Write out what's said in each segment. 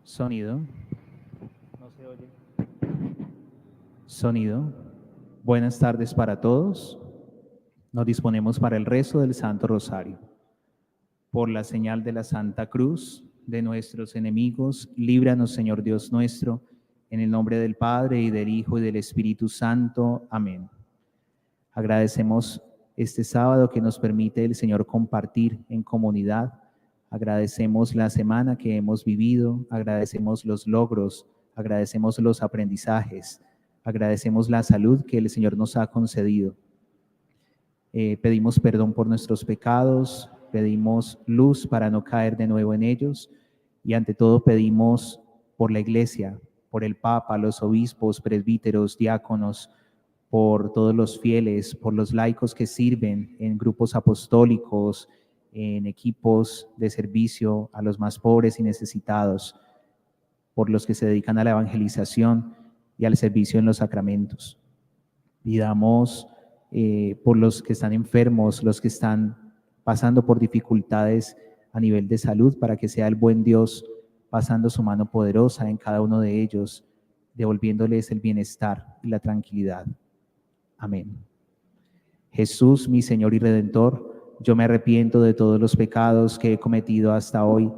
Sonido. No se oye. Sonido. Buenas tardes para todos. Nos disponemos para el rezo del Santo Rosario. Por la señal de la Santa Cruz de nuestros enemigos, líbranos, Señor Dios nuestro, en el nombre del Padre, y del Hijo, y del Espíritu Santo. Amén. Agradecemos este sábado que nos permite el Señor compartir en comunidad. Agradecemos la semana que hemos vivido, agradecemos los logros, agradecemos los aprendizajes, agradecemos la salud que el Señor nos ha concedido. Pedimos perdón por nuestros pecados, pedimos luz para no caer de nuevo en ellos, y ante todo pedimos por la Iglesia, por el Papa, los obispos, presbíteros, diáconos, por todos los fieles, por los laicos que sirven en grupos apostólicos, en equipos de servicio a los más pobres y necesitados, por los que se dedican a la evangelización y al servicio en los sacramentos. Pidamos por los que están enfermos, los que están pasando por dificultades a nivel de salud, para que sea el buen Dios pasando su mano poderosa en cada uno de ellos, devolviéndoles el bienestar y la tranquilidad. Amén. Jesús, mi Señor y Redentor, yo me arrepiento de todos los pecados que he cometido hasta hoy.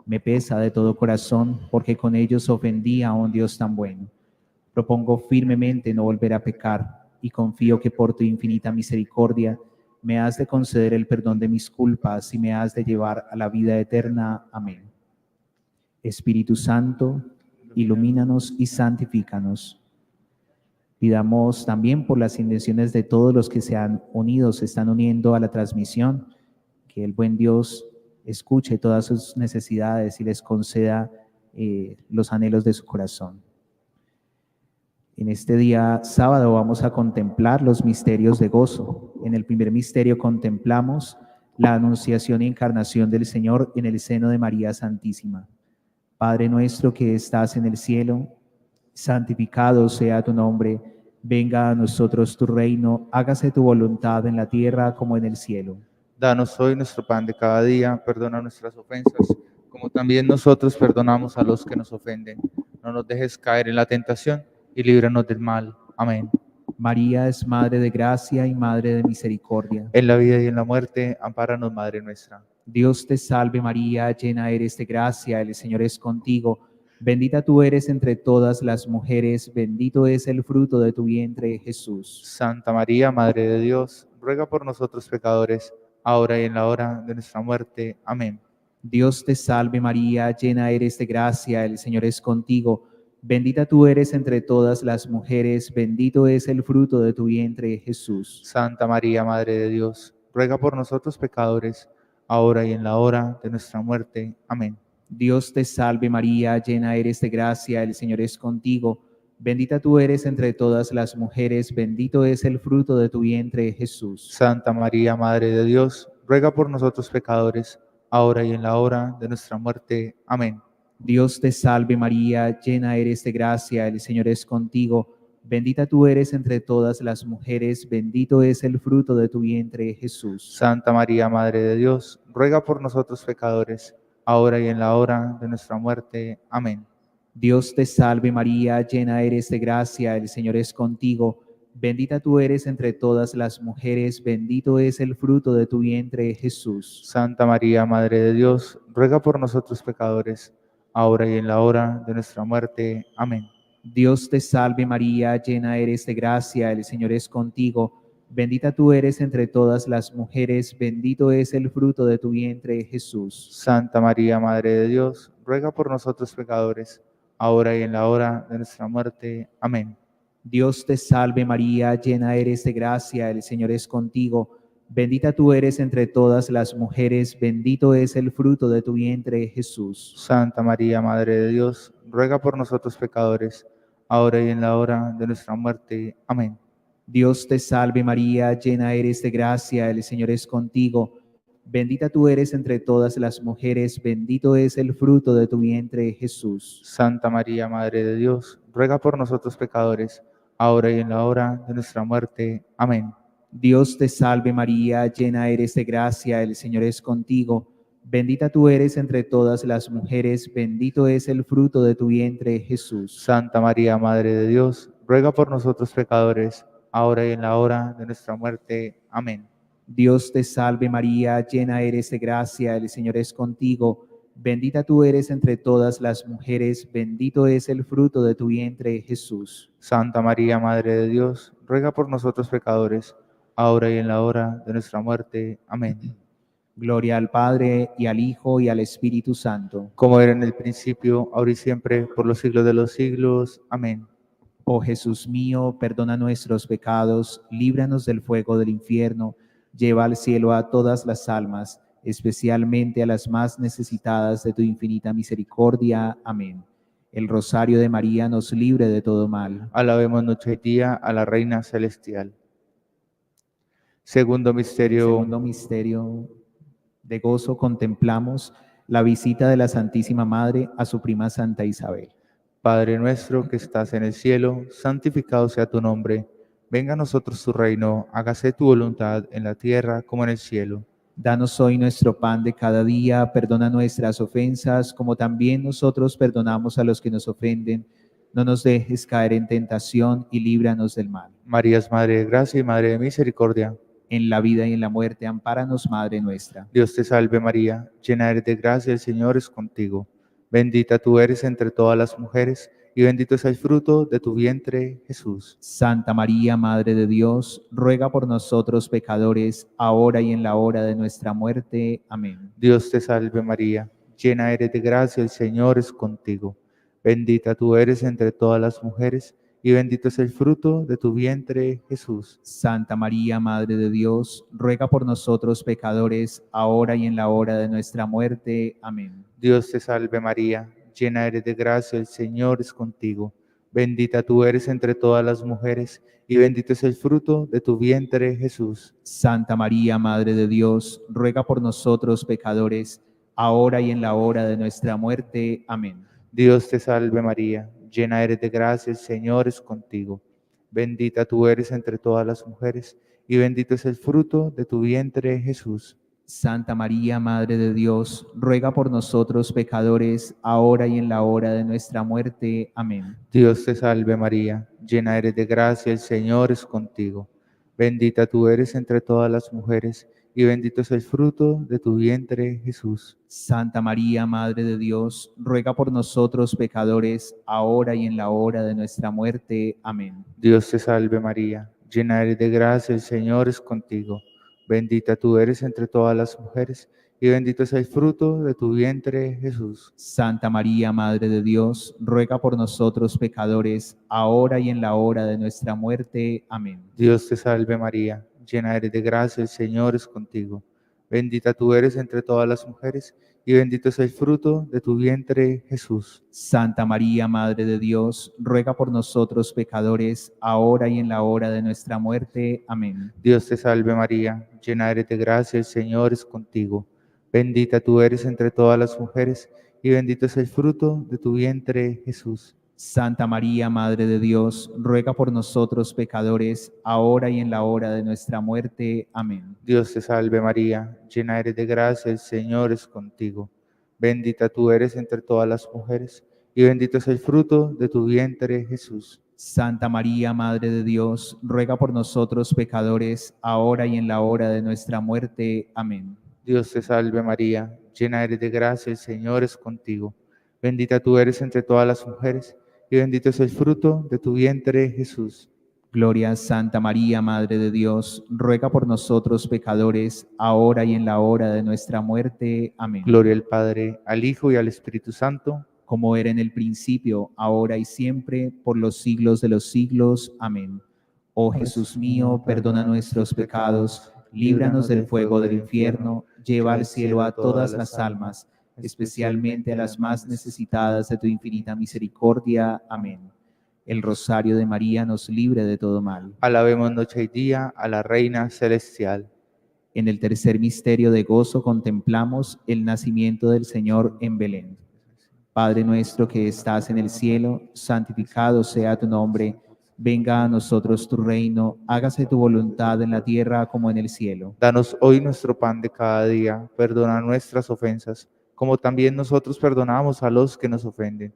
Me pesa de todo corazón, porque con ellos ofendí a un Dios tan bueno. Propongo firmemente no volver a pecar, y confío que por tu infinita misericordia me has de conceder el perdón de mis culpas y me has de llevar a la vida eterna. Amén. Espíritu Santo, ilumínanos y santifícanos. Pidamos también por las intenciones de todos los que se han unido, se están uniendo a la transmisión, que el buen Dios escuche todas sus necesidades y les conceda los anhelos de su corazón. En este día sábado vamos a contemplar los misterios de gozo. En el primer misterio contemplamos la anunciación y encarnación del Señor en el seno de María Santísima. Padre nuestro que estás en el cielo, santificado sea tu nombre, venga a nosotros tu reino, hágase tu voluntad en la tierra como en el cielo. Danos hoy nuestro pan de cada día, perdona nuestras ofensas, como también nosotros perdonamos a los que nos ofenden. No nos dejes caer en la tentación y líbranos del mal. Amén. María es Madre de gracia y Madre de misericordia. En la vida y en la muerte, ampáranos, Madre nuestra. Dios te salve María, llena eres de gracia, el Señor es contigo. Bendita tú eres entre todas las mujeres, bendito es el fruto de tu vientre, Jesús. Santa María, Madre de Dios, ruega por nosotros pecadores, ahora y en la hora de nuestra muerte. Amén. Dios te salve María, llena eres de gracia, el Señor es contigo. Bendita tú eres entre todas las mujeres, bendito es el fruto de tu vientre, Jesús. Santa María, Madre de Dios, ruega por nosotros pecadores, ahora y en la hora de nuestra muerte. Amén. Dios te salve María, llena eres de gracia, el Señor es contigo. Bendita tú eres entre todas las mujeres, bendito es el fruto de tu vientre, Jesús. Santa María, Madre de Dios, ruega por nosotros pecadores, ahora y en la hora de nuestra muerte. Amén. Dios te salve María, llena eres de gracia, el Señor es contigo. Bendita tú eres entre todas las mujeres, bendito es el fruto de tu vientre, Jesús. Santa María, Madre de Dios, ruega por nosotros pecadores, ahora y en la hora de nuestra muerte. Amén. Dios te salve María, llena eres de gracia, el Señor es contigo. Bendita tú eres entre todas las mujeres, bendito es el fruto de tu vientre, Jesús. Santa María, Madre de Dios, ruega por nosotros pecadores, ahora y en la hora de nuestra muerte. Amén. Dios te salve María, llena eres de gracia, el Señor es contigo. Bendita tú eres entre todas las mujeres, bendito es el fruto de tu vientre, Jesús. Santa María, Madre de Dios, ruega por nosotros pecadores, ahora y en la hora de nuestra muerte. Amén. Dios te salve María, llena eres de gracia, el Señor es contigo. Bendita tú eres entre todas las mujeres, bendito es el fruto de tu vientre, Jesús. Santa María, Madre de Dios, ruega por nosotros pecadores, ahora y en la hora de nuestra muerte. Amén. Dios te salve María, llena eres de gracia, el Señor es contigo. Bendita tú eres entre todas las mujeres, bendito es el fruto de tu vientre, Jesús. Santa María, Madre de Dios, ruega por nosotros pecadores, ahora y en la hora de nuestra muerte. Amén. Dios te salve María, llena eres de gracia, el Señor es contigo. Bendita tú eres entre todas las mujeres, bendito es el fruto de tu vientre, Jesús. Santa María, Madre de Dios, ruega por nosotros pecadores, ahora y en la hora de nuestra muerte. Amén. Dios te salve María, llena eres de gracia, el Señor es contigo. Bendita tú eres entre todas las mujeres, bendito es el fruto de tu vientre, Jesús. Santa María, Madre de Dios, ruega por nosotros pecadores, ahora y en la hora de nuestra muerte. Amén. Gloria al Padre, y al Hijo, y al Espíritu Santo. Como era en el principio, ahora y siempre, por los siglos de los siglos. Amén. Oh Jesús mío, perdona nuestros pecados, líbranos del fuego del infierno, lleva al cielo a todas las almas, especialmente a las más necesitadas de tu infinita misericordia. Amén. El rosario de María nos libre de todo mal. Alabemos noche y día a la Reina Celestial. Segundo misterio. Segundo misterio de gozo, contemplamos la visita de la Santísima Madre a su prima Santa Isabel. Padre nuestro que estás en el cielo, santificado sea tu nombre. Venga a nosotros tu reino, hágase tu voluntad en la tierra como en el cielo. Danos hoy nuestro pan de cada día, perdona nuestras ofensas, como también nosotros perdonamos a los que nos ofenden. No nos dejes caer en tentación y líbranos del mal. María es Madre de gracia y Madre de misericordia. En la vida y en la muerte, ampáranos, Madre nuestra. Dios te salve María, llena eres de gracia, el Señor es contigo. Bendita tú eres entre todas las mujeres, y bendito es el fruto de tu vientre, Jesús. Santa María, Madre de Dios, ruega por nosotros pecadores, ahora y en la hora de nuestra muerte. Amén. Dios te salve María, llena eres de gracia, el Señor es contigo. Bendita tú eres entre todas las mujeres, y bendito es el fruto de tu vientre, Jesús. Santa María, Madre de Dios, ruega por nosotros pecadores, ahora y en la hora de nuestra muerte. Amén. Dios te salve María, llena eres de gracia, el Señor es contigo. Bendita tú eres entre todas las mujeres, y bendito es el fruto de tu vientre, Jesús. Santa María, Madre de Dios, ruega por nosotros pecadores, ahora y en la hora de nuestra muerte. Amén. Dios te salve María, llena eres de gracia, el Señor es contigo. Bendita tú eres entre todas las mujeres, y bendito es el fruto de tu vientre, Jesús. Santa María, Madre de Dios, ruega por nosotros pecadores, ahora y en la hora de nuestra muerte. Amén. Dios te salve María, llena eres de gracia, el Señor es contigo. Bendita tú eres entre todas las mujeres, y bendito es el fruto de tu vientre, Jesús. Santa María, Madre de Dios, ruega por nosotros pecadores, ahora y en la hora de nuestra muerte. Amén. Dios te salve María, llena eres de gracia, el Señor es contigo. Bendita tú eres entre todas las mujeres, y bendito es el fruto de tu vientre, Jesús. Santa María, Madre de Dios, ruega por nosotros pecadores, ahora y en la hora de nuestra muerte. Amén. Dios te salve María, llena eres de gracia, el Señor es contigo. Bendita tú eres entre todas las mujeres, y bendito es el fruto de tu vientre, Jesús. Santa María, Madre de Dios, ruega por nosotros pecadores, ahora y en la hora de nuestra muerte. Amén. Dios te salve María, llena eres de gracia, el Señor es contigo. Bendita tú eres entre todas las mujeres, y bendito es el fruto de tu vientre, Jesús. Santa María, Madre de Dios, ruega por nosotros pecadores, ahora y en la hora de nuestra muerte. Amén. Dios te salve María, llena eres de gracia, el Señor es contigo. Bendita tú eres entre todas las mujeres, y bendito es el fruto de tu vientre, Jesús. Santa María, Madre de Dios, ruega por nosotros pecadores, ahora y en la hora de nuestra muerte. Amén. Dios te salve María, llena eres de gracia, el Señor es contigo. Bendita tú eres entre todas las mujeres, y bendito es el fruto de tu vientre, Jesús. Gloria a Santa María, Madre de Dios, ruega por nosotros pecadores, ahora y en la hora de nuestra muerte. Amén. Gloria al Padre, al Hijo y al Espíritu Santo, como era en el principio, ahora y siempre, por los siglos de los siglos. Amén. Oh Jesús mío, perdona nuestros pecados, líbranos del fuego del infierno, lleva al cielo a todas las almas, especialmente a las más necesitadas de tu infinita misericordia. Amén. El rosario de María nos libre de todo mal. Alabemos noche y día a la Reina Celestial. En el tercer misterio de gozo contemplamos el nacimiento del Señor en Belén. Padre nuestro que estás en el cielo, santificado sea tu nombre. Venga a nosotros tu reino, hágase tu voluntad en la tierra como en el cielo. Danos hoy nuestro pan de cada día, perdona nuestras ofensas, como también nosotros perdonamos a los que nos ofenden.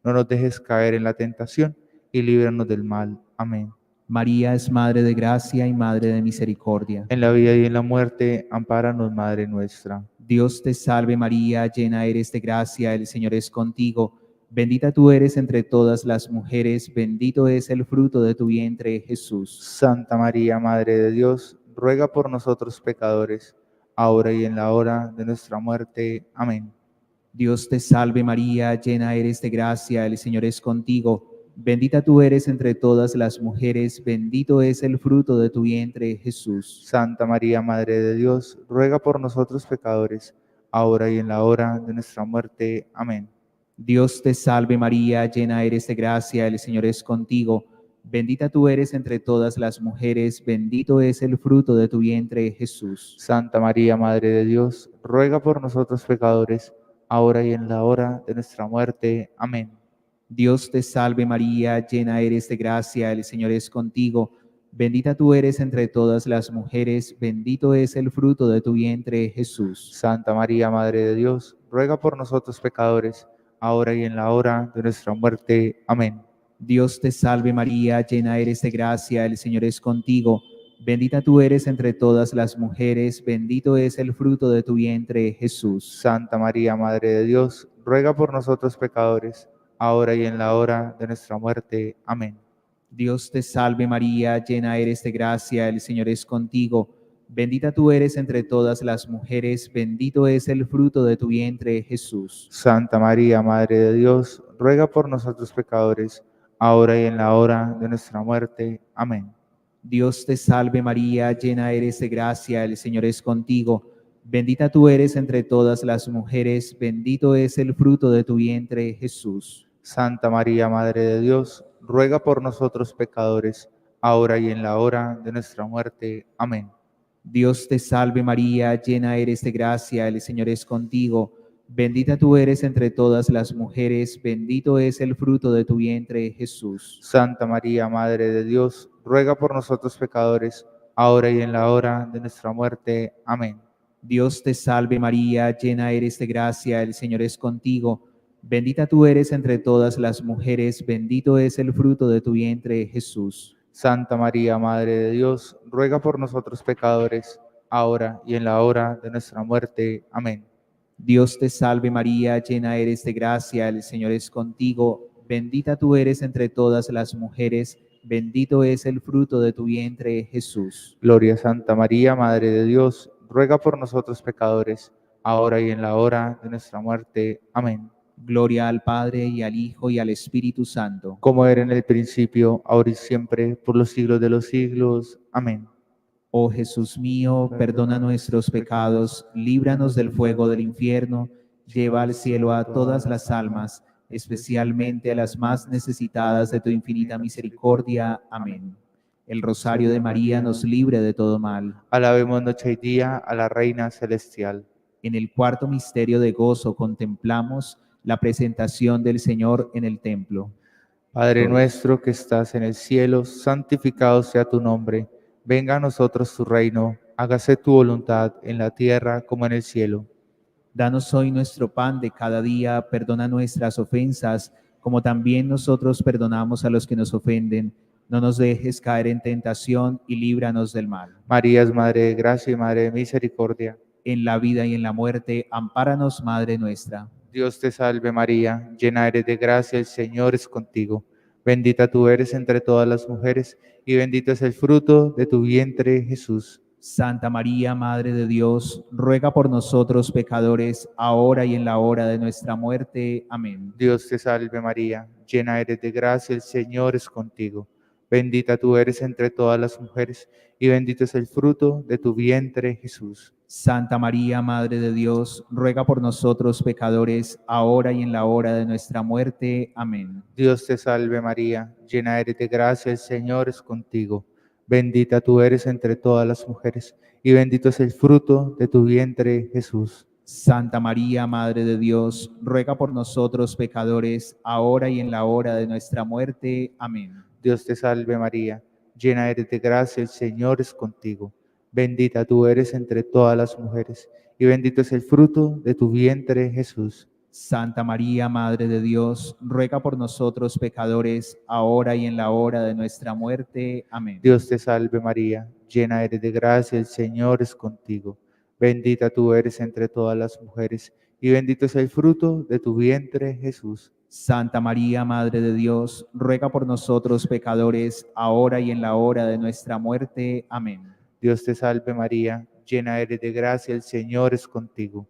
No nos dejes caer en la tentación y líbranos del mal. Amén. María es Madre de gracia y Madre de misericordia. En la vida y en la muerte, ampáranos, Madre nuestra. Dios te salve María, llena eres de gracia, el Señor es contigo. Bendita tú eres entre todas las mujeres, bendito es el fruto de tu vientre, Jesús. Santa María, Madre de Dios, ruega por nosotros pecadores, ahora y en la hora de nuestra muerte. Amén. Dios te salve María, llena eres de gracia, el Señor es contigo. Bendita tú eres entre todas las mujeres, bendito es el fruto de tu vientre, Jesús. Santa María, Madre de Dios, ruega por nosotros pecadores, ahora y en la hora de nuestra muerte. Amén. Dios te salve María, llena eres de gracia, el Señor es contigo. Bendita tú eres entre todas las mujeres, bendito es el fruto de tu vientre, Jesús. Santa María, Madre de Dios, ruega por nosotros pecadores, ahora y en la hora de nuestra muerte. Amén. Dios te salve María, llena eres de gracia, el Señor es contigo. Bendita tú eres entre todas las mujeres, bendito es el fruto de tu vientre, Jesús. Santa María, Madre de Dios, ruega por nosotros pecadores, ahora y en la hora de nuestra muerte. Amén. Dios te salve María, llena eres de gracia, el Señor es contigo. Bendita tú eres entre todas las mujeres, bendito es el fruto de tu vientre, Jesús. Santa María, Madre de Dios, ruega por nosotros pecadores, ahora y en la hora de nuestra muerte. Amén. Dios te salve María, llena eres de gracia, el Señor es contigo. Bendita tú eres entre todas las mujeres, bendito es el fruto de tu vientre, Jesús. Santa María, Madre de Dios, ruega por nosotros pecadores, ahora y en la hora de nuestra muerte. Amén. Dios te salve María, llena eres de gracia, el Señor es contigo. Bendita tú eres entre todas las mujeres, bendito es el fruto de tu vientre, Jesús. Santa María, Madre de Dios, ruega por nosotros pecadores, ahora y en la hora de nuestra muerte. Amén. Dios te salve María, llena eres de gracia, el Señor es contigo. Bendita tú eres entre todas las mujeres, bendito es el fruto de tu vientre, Jesús. Santa María, Madre de Dios, ruega por nosotros pecadores, ahora y en la hora de nuestra muerte. Amén. Dios te salve María, llena eres de gracia, el Señor es contigo. Bendita tú eres entre todas las mujeres, bendito es el fruto de tu vientre, Jesús. Santa María, Madre de Dios, ruega por nosotros pecadores, ahora y en la hora de nuestra muerte. Amén. Dios te salve María, llena eres de gracia, el Señor es contigo. Bendita tú eres entre todas las mujeres, bendito es el fruto de tu vientre, Jesús. Gloria a Santa María, Madre de Dios, ruega por nosotros pecadores, ahora y en la hora de nuestra muerte. Amén. Gloria al Padre y al Hijo y al Espíritu Santo. Como era en el principio, ahora y siempre, por los siglos de los siglos. Amén. Oh Jesús mío, perdona nuestros pecados, líbranos del fuego del infierno, lleva al cielo a todas las almas, especialmente a las más necesitadas de tu infinita misericordia. Amén. El rosario de María nos libre de todo mal. Alabemos noche y día a la Reina Celestial. En el cuarto misterio de gozo contemplamos la presentación del Señor en el templo. Padre nuestro que estás en el cielo, santificado sea tu nombre. Venga a nosotros tu reino, hágase tu voluntad en la tierra como en el cielo. Danos hoy nuestro pan de cada día, perdona nuestras ofensas, como también nosotros perdonamos a los que nos ofenden. No nos dejes caer en tentación y líbranos del mal. María es Madre de gracia y Madre de misericordia. En la vida y en la muerte, ampáranos, Madre nuestra. Dios te salve María, llena eres de gracia, el Señor es contigo. Bendita tú eres entre todas las mujeres, y bendito es el fruto de tu vientre, Jesús. Santa María, Madre de Dios, ruega por nosotros pecadores, ahora y en la hora de nuestra muerte. Amén. Dios te salve María, llena eres de gracia, el Señor es contigo. Bendita tú eres entre todas las mujeres, y bendito es el fruto de tu vientre, Jesús. Santa María, Madre de Dios, ruega por nosotros pecadores, ahora y en la hora de nuestra muerte. Amén. Dios te salve María, llena eres de gracia, el Señor es contigo. Bendita tú eres entre todas las mujeres, y bendito es el fruto de tu vientre, Jesús. Santa María, Madre de Dios, ruega por nosotros pecadores, ahora y en la hora de nuestra muerte. Amén. Dios te salve María, llena eres de gracia, el Señor es contigo. Bendita tú eres entre todas las mujeres, y bendito es el fruto de tu vientre, Jesús. Santa María, Madre de Dios, ruega por nosotros pecadores, ahora y en la hora de nuestra muerte. Amén. Dios te salve María, llena eres de gracia, el Señor es contigo. Bendita tú eres entre todas las mujeres, y bendito es el fruto de tu vientre, Jesús. Santa María, Madre de Dios, ruega por nosotros pecadores, ahora y en la hora de nuestra muerte. Amén. Dios te salve María, llena eres de gracia, el Señor es contigo.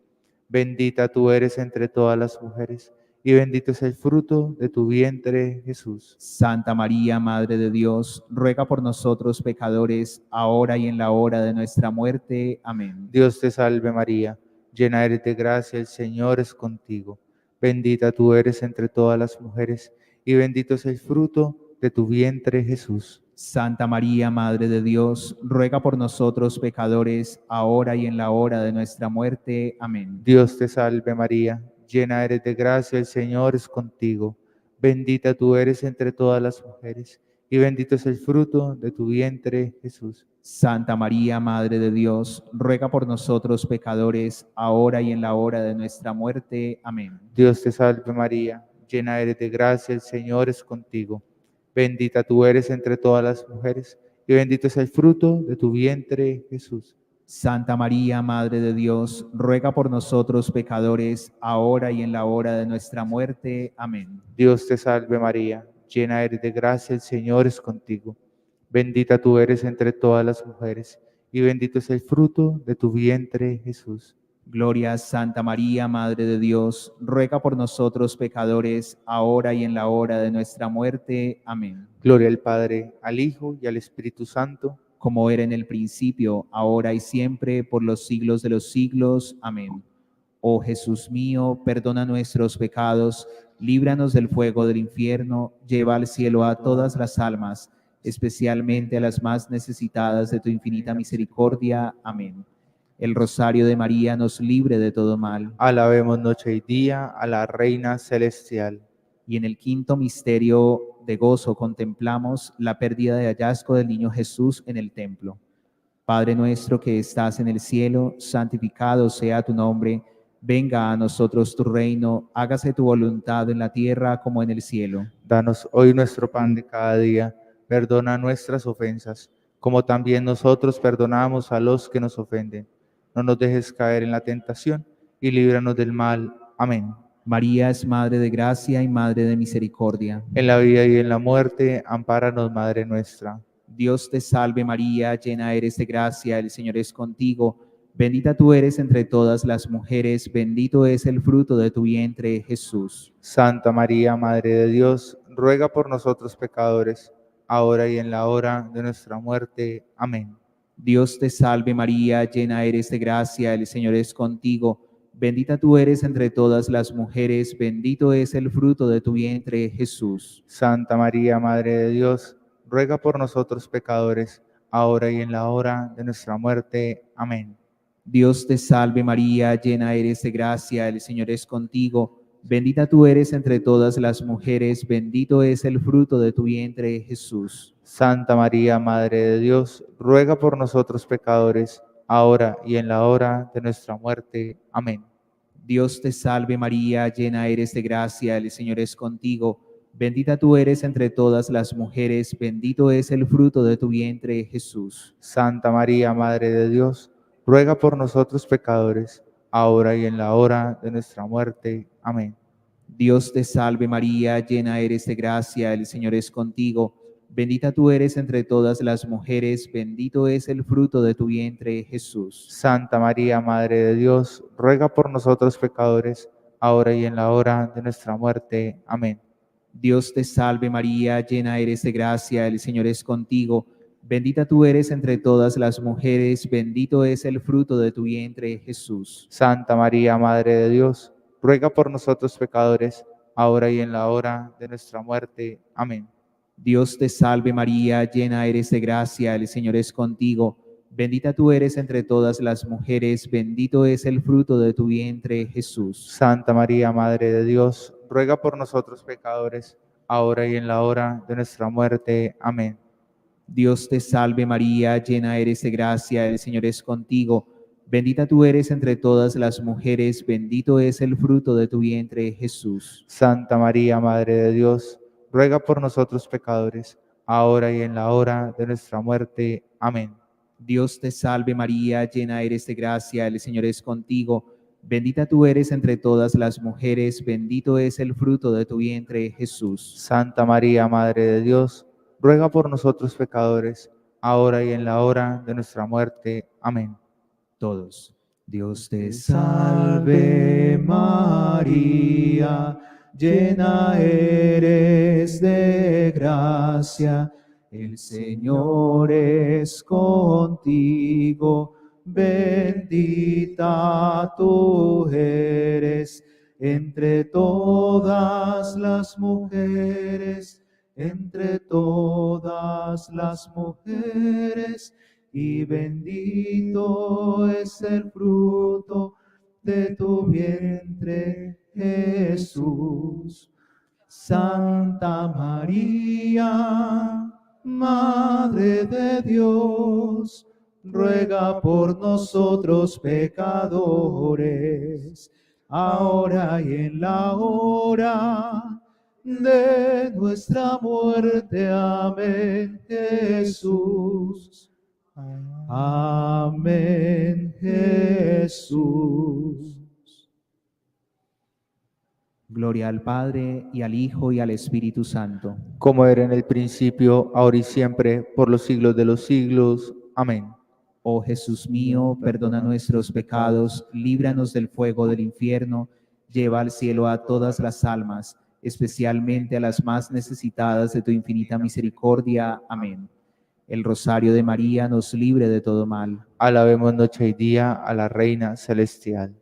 Bendita tú eres entre todas las mujeres, y bendito es el fruto de tu vientre, Jesús. Santa María, Madre de Dios, ruega por nosotros pecadores, ahora y en la hora de nuestra muerte. Amén. Dios te salve María, llena eres de gracia, el Señor es contigo. Bendita tú eres entre todas las mujeres, y bendito es el fruto de tu vientre, Jesús. Santa María, Madre de Dios, ruega por nosotros pecadores, ahora y en la hora de nuestra muerte. Amén. Dios te salve María, llena eres de gracia, el Señor es contigo. Bendita tú eres entre todas las mujeres, y bendito es el fruto de tu vientre, Jesús. Santa María, Madre de Dios, ruega por nosotros pecadores, ahora y en la hora de nuestra muerte. Amén. Dios te salve María, llena eres de gracia, el Señor es contigo. Bendita tú eres entre todas las mujeres, y bendito es el fruto de tu vientre, Jesús. Santa María, Madre de Dios, ruega por nosotros pecadores, ahora y en la hora de nuestra muerte. Amén. Dios te salve María, llena eres de gracia, el Señor es contigo. Bendita tú eres entre todas las mujeres, y bendito es el fruto de tu vientre, Jesús. Gloria a Santa María, Madre de Dios, ruega por nosotros pecadores, ahora y en la hora de nuestra muerte. Amén. Gloria al Padre, al Hijo y al Espíritu Santo, como era en el principio, ahora y siempre, por los siglos de los siglos. Amén. Oh Jesús mío, perdona nuestros pecados, líbranos del fuego del infierno, lleva al cielo a todas las almas, especialmente a las más necesitadas de tu infinita misericordia. Amén. El rosario de María nos libre de todo mal. alabemos noche y día a la Reina Celestial. Y en el quinto misterio de gozo contemplamos la pérdida de hallazgo del niño Jesús en el templo. Padre nuestro que estás en el cielo, santificado sea tu nombre. Venga a nosotros tu reino, hágase tu voluntad en la tierra como en el cielo. Danos hoy nuestro pan de cada día, perdona nuestras ofensas, como también nosotros perdonamos a los que nos ofenden. No nos dejes caer en la tentación, y líbranos del mal. Amén. María es Madre de gracia y Madre de misericordia. En la vida y en la muerte, ampáranos, Madre nuestra. Dios te salve María, llena eres de gracia, el Señor es contigo. Bendita tú eres entre todas las mujeres, bendito es el fruto de tu vientre, Jesús. Santa María, Madre de Dios, ruega por nosotros pecadores, ahora y en la hora de nuestra muerte. Amén. Dios te salve María, llena eres de gracia, el Señor es contigo. Bendita tú eres entre todas las mujeres, bendito es el fruto de tu vientre, Jesús. Santa María, Madre de Dios, ruega por nosotros pecadores, ahora y en la hora de nuestra muerte. Amén. Dios te salve María, llena eres de gracia, el Señor es contigo. Bendita tú eres entre todas las mujeres, bendito es el fruto de tu vientre, Jesús. Santa María, Madre de Dios, ruega por nosotros pecadores, ahora y en la hora de nuestra muerte. Amén. Dios te salve María, llena eres de gracia, el Señor es contigo. Bendita tú eres entre todas las mujeres, bendito es el fruto de tu vientre, Jesús. Santa María, Madre de Dios, ruega por nosotros pecadores, ahora y en la hora de nuestra muerte. Amén. Dios te salve María, llena eres de gracia, el Señor es contigo. Bendita tú eres entre todas las mujeres, bendito es el fruto de tu vientre, Jesús. Santa María, Madre de Dios, ruega por nosotros pecadores, ahora y en la hora de nuestra muerte. Amén. Dios te salve María, llena eres de gracia, el Señor es contigo. Bendita tú eres entre todas las mujeres, bendito es el fruto de tu vientre, Jesús. Santa María, Madre de Dios, ruega por nosotros pecadores, ahora y en la hora de nuestra muerte. Amén. Dios te salve María, llena eres de gracia, el Señor es contigo. Bendita tú eres entre todas las mujeres, bendito es el fruto de tu vientre, Jesús. Santa María, Madre de Dios, ruega por nosotros pecadores, ahora y en la hora de nuestra muerte. Amén. Dios te salve María, llena eres de gracia, el Señor es contigo. Bendita tú eres entre todas las mujeres, bendito es el fruto de tu vientre, Jesús. Santa María, Madre de Dios, ruega por nosotros pecadores, ahora y en la hora de nuestra muerte. Amén. Dios te salve María, llena eres de gracia, el Señor es contigo. Bendita tú eres entre todas las mujeres, bendito es el fruto de tu vientre, Jesús. Santa María, Madre de Dios, ruega por nosotros pecadores, ahora y en la hora de nuestra muerte. Amén. Todos. Dios te salve María, llena eres de gracia, el Señor es contigo, bendita tú eres entre todas las mujeres, entre todas las mujeres y bendito es el fruto de tu vientre, Jesús. Santa María, Madre de Dios, ruega por nosotros pecadores, ahora y en la hora de nuestra muerte. Amén, Jesús. Amén, Jesús. Gloria al Padre, y al Hijo, y al Espíritu Santo. Como era en el principio, ahora y siempre, por los siglos de los siglos. Amén. Oh Jesús mío, perdona nuestros pecados, líbranos del fuego del infierno, lleva al cielo a todas las almas, especialmente a las más necesitadas de tu infinita misericordia. Amén. El rosario de María nos libre de todo mal. Alabemos noche y día a la Reina Celestial.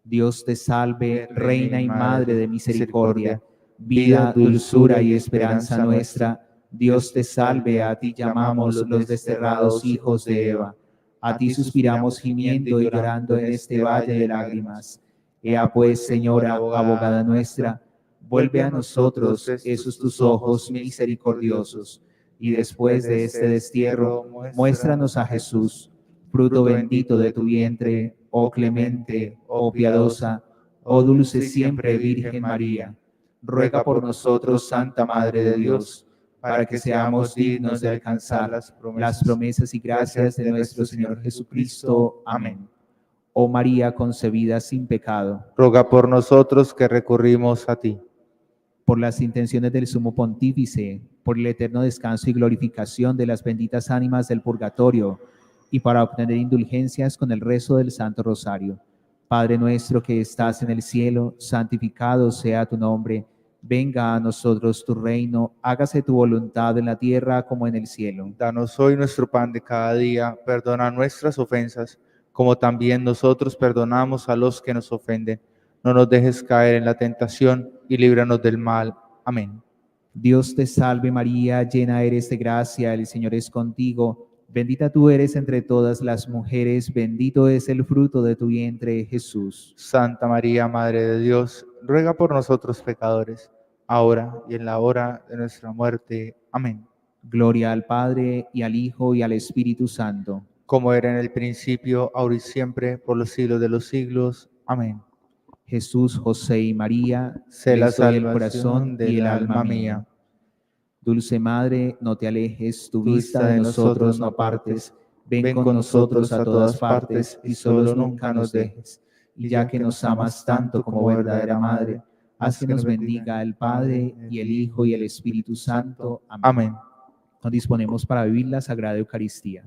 Dios te salve, Reina y Madre de misericordia, vida, dulzura y esperanza nuestra. Dios te salve, a ti llamamos los desterrados hijos de Eva. A ti suspiramos gimiendo y llorando en este valle de lágrimas. Ea pues, Señora, abogada nuestra, vuelve a nosotros esos tus ojos misericordiosos, y después de este destierro, muéstranos a Jesús, fruto bendito de tu vientre, oh clemente, oh piadosa, oh dulce siempre Virgen María. Ruega por nosotros, Santa Madre de Dios, para que seamos dignos de alcanzar las promesas y gracias de nuestro Señor Jesucristo. Amén. Oh María concebida sin pecado, Ruega por nosotros que recurrimos a ti. por las intenciones del Sumo Pontífice, por el eterno descanso y glorificación de las benditas ánimas del purgatorio, y para obtener indulgencias con el rezo del Santo Rosario. Padre nuestro que estás en el cielo, santificado sea tu nombre. Venga a nosotros tu reino, hágase tu voluntad en la tierra como en el cielo. Danos hoy nuestro pan de cada día, perdona nuestras ofensas, como también nosotros perdonamos a los que nos ofenden. No nos dejes caer en la tentación y líbranos del mal. Amén. Dios te salve María, llena eres de gracia, el Señor es contigo. Bendita tú eres entre todas las mujeres, bendito es el fruto de tu vientre, Jesús. Santa María, Madre de Dios, ruega por nosotros pecadores, ahora y en la hora de nuestra muerte. Amén. Gloria al Padre, y al Hijo, y al Espíritu Santo. Como era en el principio, ahora y siempre, por los siglos de los siglos. Amén. Jesús, José y María, Sé la les doy el salvación corazón y el alma mía. Dulce Madre, no te alejes, tu vista de nosotros no apartes. Ven con nosotros a todas partes y solo nunca nos dejes. Y ya que nos amas tanto como verdadera Madre, haz que nos bendiga el Padre y el Hijo y el Espíritu Santo. Amén. Amén. Nos disponemos para vivir la Sagrada Eucaristía.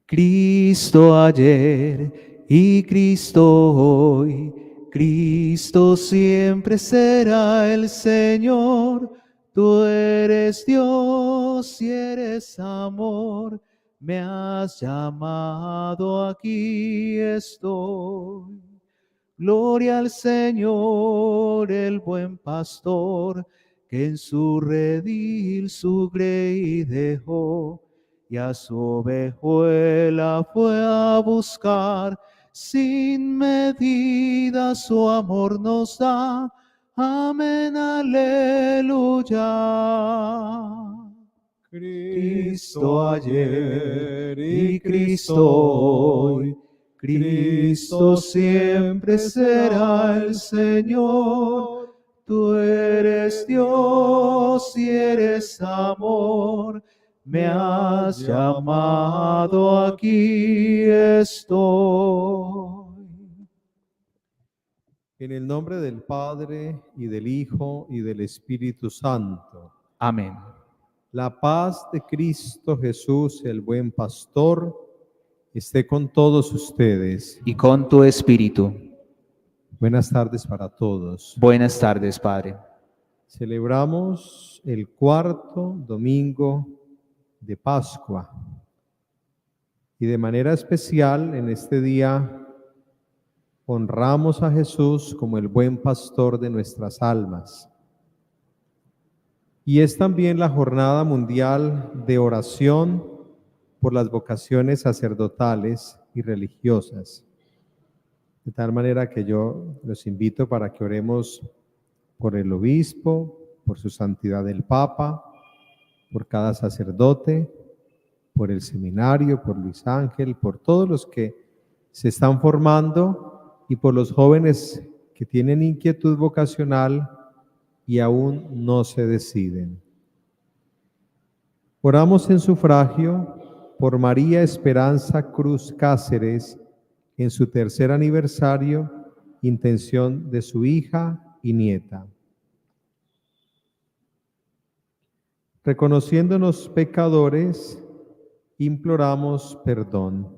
Cristo ayer y Cristo hoy, Cristo siempre será el Señor. Tú eres Dios y eres amor, me has llamado, aquí estoy. Gloria al Señor, el buen pastor, que en su redil su grey dejó, y a su ovejuela fue a buscar. Sin medida su amor nos da. Amén, aleluya. Cristo ayer y Cristo hoy, Cristo siempre será el Señor. Tú eres Dios y eres amor, me has llamado, aquí estoy. En el nombre del Padre, y del Hijo, y del Espíritu Santo. Amén. La paz de Cristo Jesús, el buen pastor, esté con todos ustedes. Y con tu espíritu. Buenas tardes para todos. Buenas tardes, Padre. Celebramos el cuarto domingo de Pascua. Y de manera especial en este día honramos a Jesús como el buen pastor de nuestras almas. Y es también la Jornada Mundial de Oración por las vocaciones sacerdotales y religiosas. De tal manera que yo los invito para que oremos por el obispo, por su santidad el Papa, por cada sacerdote, por el seminario, por Luis Ángel, por todos los que se están formando y por los jóvenes que tienen inquietud vocacional y aún no se deciden. Oramos en sufragio por María Esperanza Cruz Cáceres en su tercer aniversario, intención de su hija y nieta. Reconociéndonos pecadores, imploramos perdón.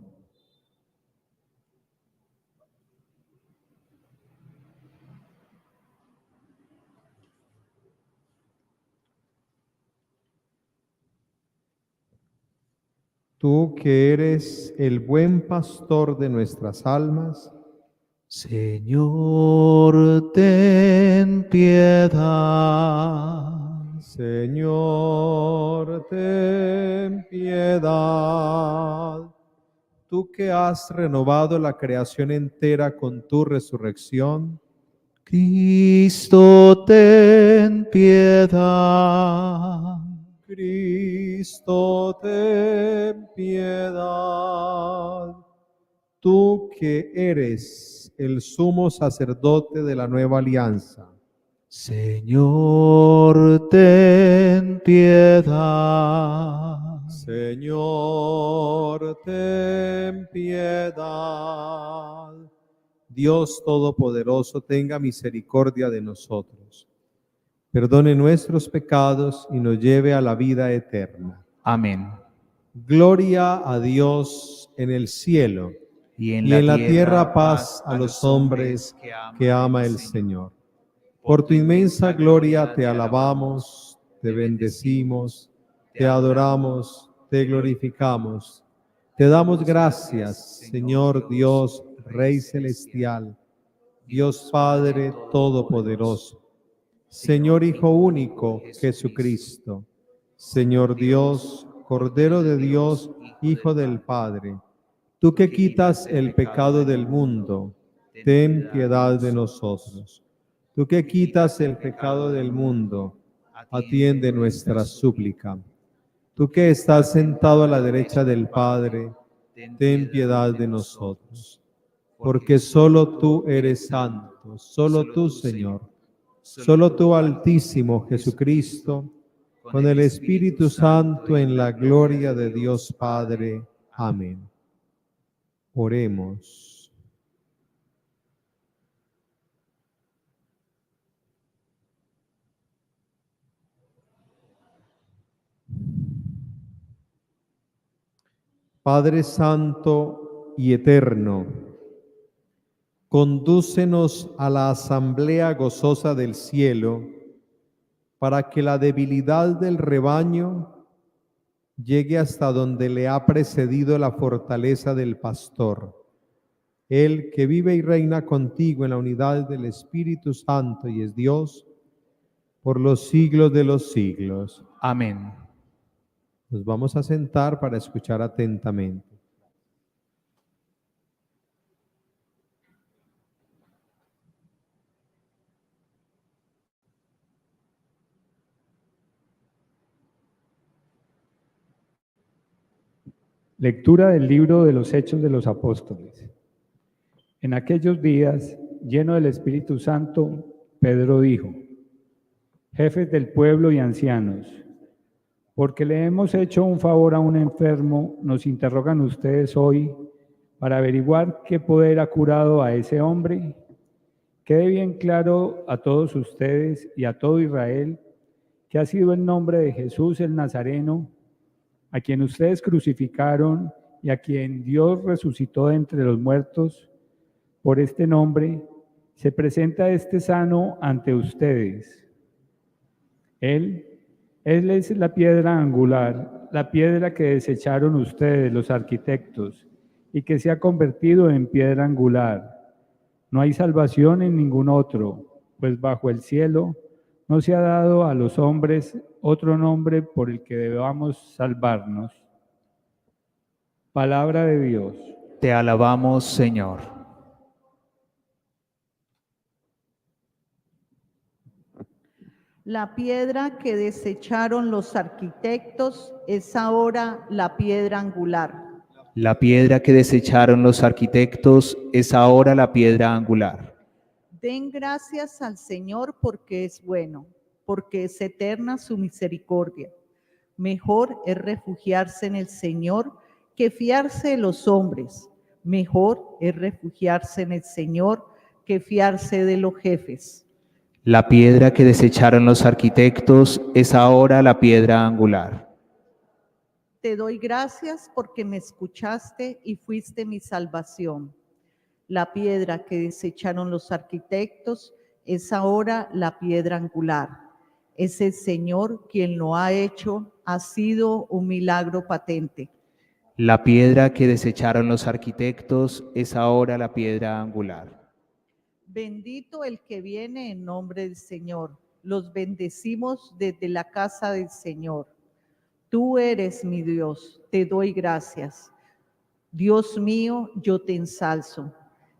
Tú que eres el buen pastor de nuestras almas, Señor, ten piedad. Señor, ten piedad. Tú que has renovado la creación entera con tu resurrección, Cristo, ten piedad. Cristo, ten piedad. Tú que eres el sumo sacerdote de la nueva alianza, Señor, ten piedad. Señor, ten piedad. Dios Todopoderoso, tenga misericordia de nosotros. Perdone nuestros pecados y nos lleve a la vida eterna. Amén. Gloria a Dios en el cielo y en la tierra paz a los hombres que ama el Señor. Por tu inmensa gloria te alabamos, te bendecimos, te adoramos, te glorificamos. Te damos gracias, Señor Dios, Rey celestial, Dios Padre todopoderoso, Señor Hijo único, Jesucristo, Señor Dios, Cordero de Dios, Hijo del Padre, tú que quitas el pecado del mundo, ten piedad de nosotros. Tú que quitas el pecado del mundo, atiende nuestra súplica. Tú que estás sentado a la derecha del Padre, ten piedad de nosotros. Porque solo tú eres santo, solo tú, Señor, solo tú, Altísimo Jesucristo, con el Espíritu Santo en la gloria de Dios Padre. Amén. Oremos. Padre Santo y Eterno, condúcenos a la asamblea gozosa del cielo, para que la debilidad del rebaño llegue hasta donde le ha precedido la fortaleza del pastor. Él que vive y reina contigo en la unidad del Espíritu Santo y es Dios, por los siglos de los siglos. Amén. Nos vamos a sentar para escuchar atentamente. Lectura del libro de los Hechos de los Apóstoles. En aquellos días, lleno del Espíritu Santo, Pedro dijo: jefes del pueblo y ancianos, porque le hemos hecho un favor a un enfermo, nos interrogan ustedes hoy para averiguar qué poder ha curado a ese hombre. Quede bien claro a todos ustedes y a todo Israel que ha sido el nombre de Jesús el Nazareno, a quien ustedes crucificaron y a quien Dios resucitó de entre los muertos. Por este nombre se presenta este sano ante ustedes. Él es la piedra angular, la piedra que desecharon ustedes, los arquitectos, y que se ha convertido en piedra angular. No hay salvación en ningún otro, pues bajo el cielo no se ha dado a los hombres otro nombre por el que debamos salvarnos. Palabra de Dios. Te alabamos, Señor. La piedra que desecharon los arquitectos es ahora la piedra angular. La piedra que desecharon los arquitectos es ahora la piedra angular. Den gracias al Señor porque es bueno, porque es eterna su misericordia. Mejor es refugiarse en el Señor que fiarse en los hombres. Mejor es refugiarse en el Señor que fiarse de los jefes. La piedra que desecharon los arquitectos es ahora la piedra angular. Te doy gracias porque me escuchaste y fuiste mi salvación. La piedra que desecharon los arquitectos es ahora la piedra angular. Es el Señor quien lo ha hecho, ha sido un milagro patente. La piedra que desecharon los arquitectos es ahora la piedra angular. Bendito el que viene en nombre del Señor. Los bendecimos desde la casa del Señor. Tú eres mi Dios, te doy gracias. Dios mío, yo te ensalzo.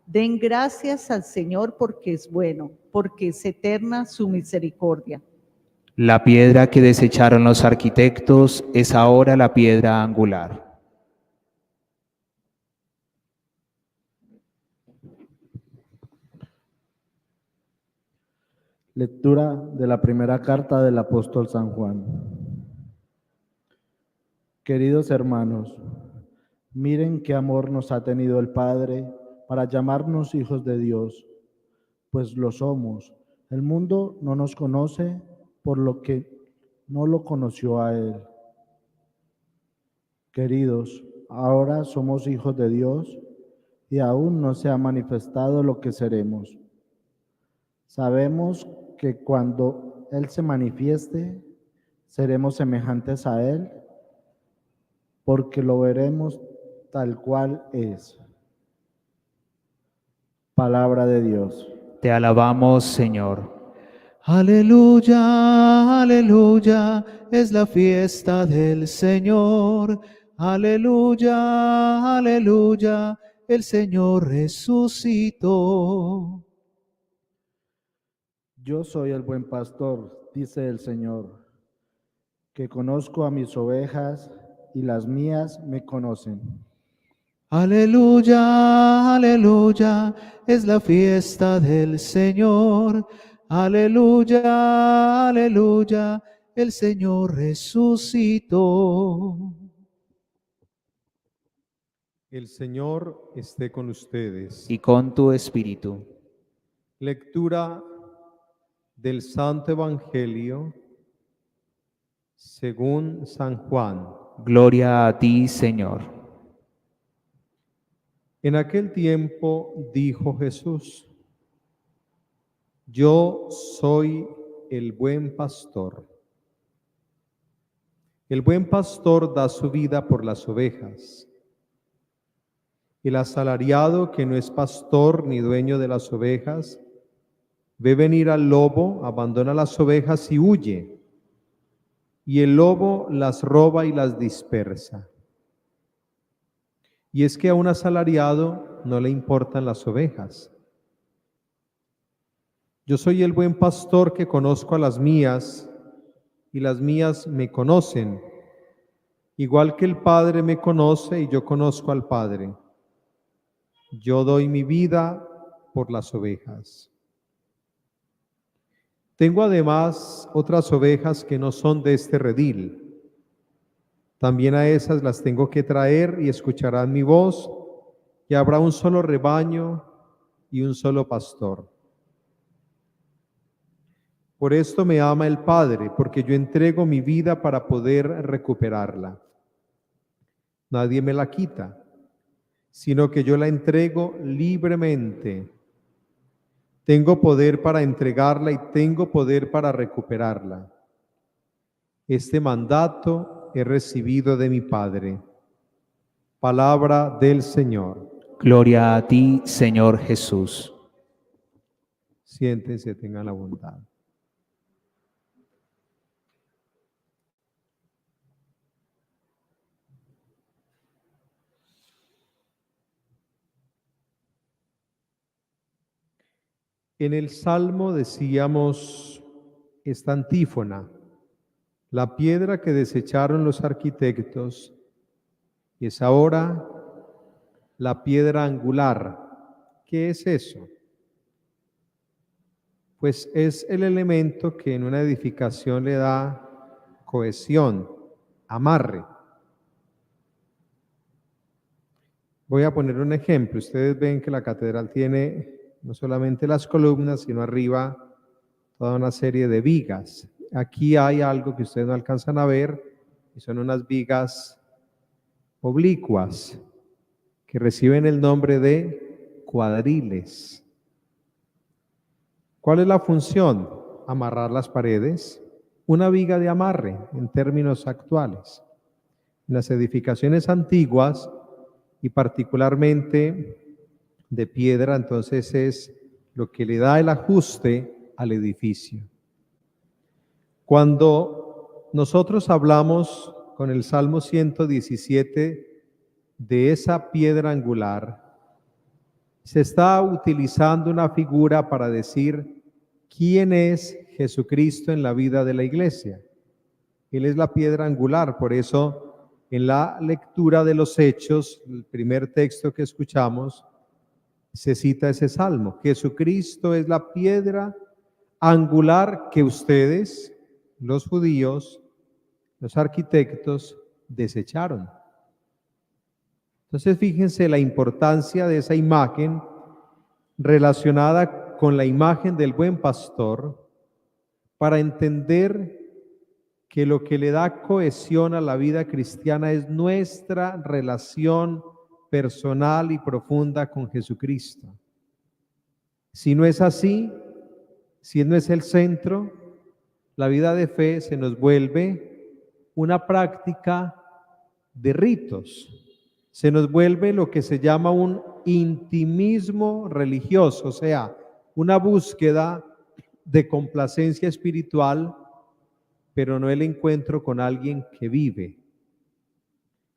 Den gracias al Señor porque es bueno, porque es eterna su misericordia. La piedra que desecharon los arquitectos es ahora la piedra angular. Lectura de la primera carta del apóstol San Juan. Queridos hermanos, miren qué amor nos ha tenido el Padre para llamarnos hijos de Dios, pues lo somos. El mundo no nos conoce por lo que no lo conoció a Él. Queridos, ahora somos hijos de Dios y aún no se ha manifestado lo que seremos. Sabemos que cuando Él se manifieste, seremos semejantes a Él, porque lo veremos tal cual es. Palabra de Dios. Te alabamos, Señor. Aleluya, aleluya, es la fiesta del Señor. Aleluya, aleluya, el Señor resucitó. Yo soy el buen pastor, dice el Señor, que conozco a mis ovejas y las mías me conocen. Aleluya, aleluya, es la fiesta del Señor. Aleluya, aleluya, el Señor resucitó. El Señor esté con ustedes. Y con tu espíritu. Lectura del Santo Evangelio según San Juan. Gloria a ti, Señor. En aquel tiempo dijo Jesús: Yo soy el buen pastor. El buen pastor da su vida por las ovejas. El asalariado, que no es pastor ni dueño de las ovejas, ve venir al lobo, abandona las ovejas y huye. Y el lobo las roba y las dispersa. Y es que a un asalariado no le importan las ovejas. Yo soy el buen pastor que conozco a las mías, y las mías me conocen, igual que el Padre me conoce y yo conozco al Padre. Yo doy mi vida por las ovejas. Tengo además otras ovejas que no son de este redil. También a esas las tengo que traer y escucharán mi voz, y habrá un solo rebaño y un solo pastor. Por esto me ama el Padre, porque yo entrego mi vida para poder recuperarla. Nadie me la quita, sino que yo la entrego libremente. Tengo poder para entregarla y tengo poder para recuperarla. Este mandato he recibido de mi Padre. Palabra del Señor. Gloria a ti, Señor Jesús. Siéntense, tengan la bondad. En el Salmo decíamos esta antífona: la piedra que desecharon los arquitectos es ahora la piedra angular. ¿Qué es eso? Pues es el elemento que en una edificación le da cohesión, amarre. Voy a poner un ejemplo. Ustedes ven que la catedral tiene no solamente las columnas, sino arriba toda una serie de vigas. Aquí hay algo que ustedes no alcanzan a ver, y son unas vigas oblicuas que reciben el nombre de cuadriles. ¿Cuál es la función? Amarrar las paredes. Una viga de amarre en términos actuales. En las edificaciones antiguas, y particularmente de piedra, entonces es lo que le da el ajuste al edificio. Cuando nosotros hablamos con el Salmo 117 de esa piedra angular, se está utilizando una figura para decir quién es Jesucristo en la vida de la iglesia. Él es la piedra angular. Por eso, en la lectura de los Hechos, el primer texto que escuchamos, se cita ese salmo. Jesucristo es la piedra angular que ustedes, los judíos, los arquitectos, desecharon. Entonces, fíjense la importancia de esa imagen relacionada con la imagen del buen pastor para entender que lo que le da cohesión a la vida cristiana es nuestra relación personal y profunda con Jesucristo. Si no es así, si no es el centro, la vida de fe se nos vuelve una práctica de ritos. Se nos vuelve lo que se llama un intimismo religioso, o sea, una búsqueda de complacencia espiritual, pero no el encuentro con alguien que vive.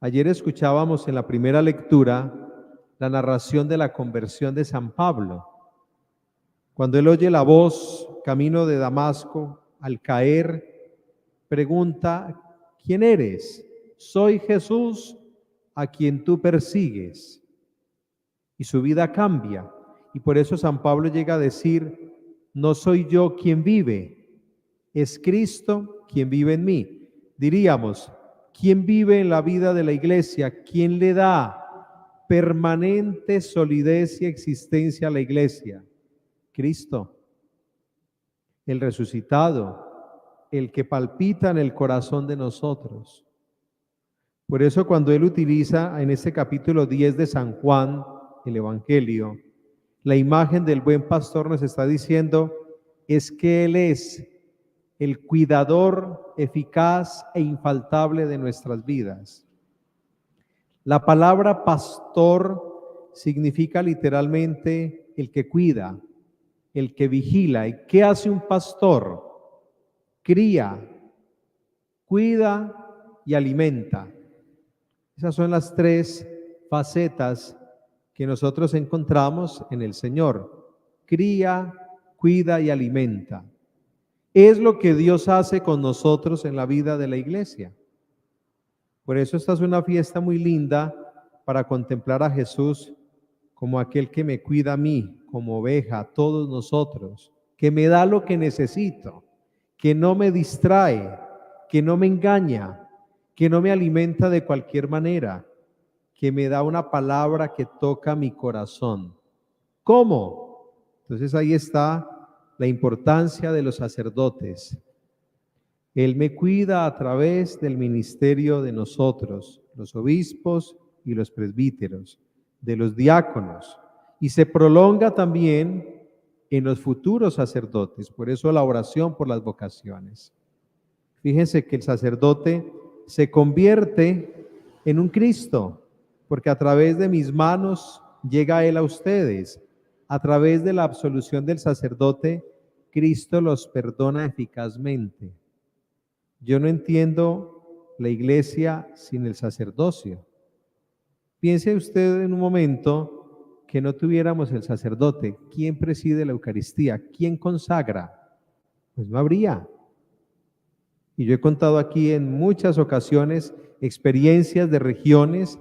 Ayer escuchábamos en la primera lectura la narración de la conversión de San Pablo. Cuando él oye la voz camino de Damasco, al caer, pregunta: ¿quién eres? Soy Jesús, a quien tú persigues. Y su vida cambia. Y por eso San Pablo llega a decir: no soy yo quien vive, es Cristo quien vive en mí. Diríamos, ¿quién vive en la vida de la iglesia? ¿Quién le da permanente solidez y existencia a la iglesia? Cristo, el resucitado, el que palpita en el corazón de nosotros. Por eso cuando él utiliza en este capítulo 10 de San Juan el Evangelio, la imagen del buen pastor nos está diciendo es que Él es el cuidador eficaz e infaltable de nuestras vidas. La palabra pastor significa literalmente el que cuida, el que vigila. ¿Y qué hace un pastor? Cría, cuida y alimenta. Esas son las tres facetas que nosotros encontramos en el Señor. Cría, cuida y alimenta. Es lo que Dios hace con nosotros en la vida de la iglesia. Por eso esta es una fiesta muy linda para contemplar a Jesús como aquel que me cuida a mí, como oveja, a todos nosotros, que me da lo que necesito, que no me distrae, que no me engaña, que no me alimenta de cualquier manera, que me da una palabra que toca mi corazón. ¿Cómo? Entonces ahí está la importancia de los sacerdotes. Él me cuida a través del ministerio de nosotros, los obispos y los presbíteros, de los diáconos, y se prolonga también en los futuros sacerdotes. Por eso la oración por las vocaciones. Fíjense que el sacerdote se convierte en un Cristo, porque a través de mis manos llega Él a ustedes. A través de la absolución del sacerdote, Cristo los perdona eficazmente. Yo no entiendo la iglesia sin el sacerdocio. Piense usted en un momento que no tuviéramos el sacerdote. ¿Quién preside la Eucaristía? ¿Quién consagra? Pues no habría. Y yo he contado aquí en muchas ocasiones experiencias de regiones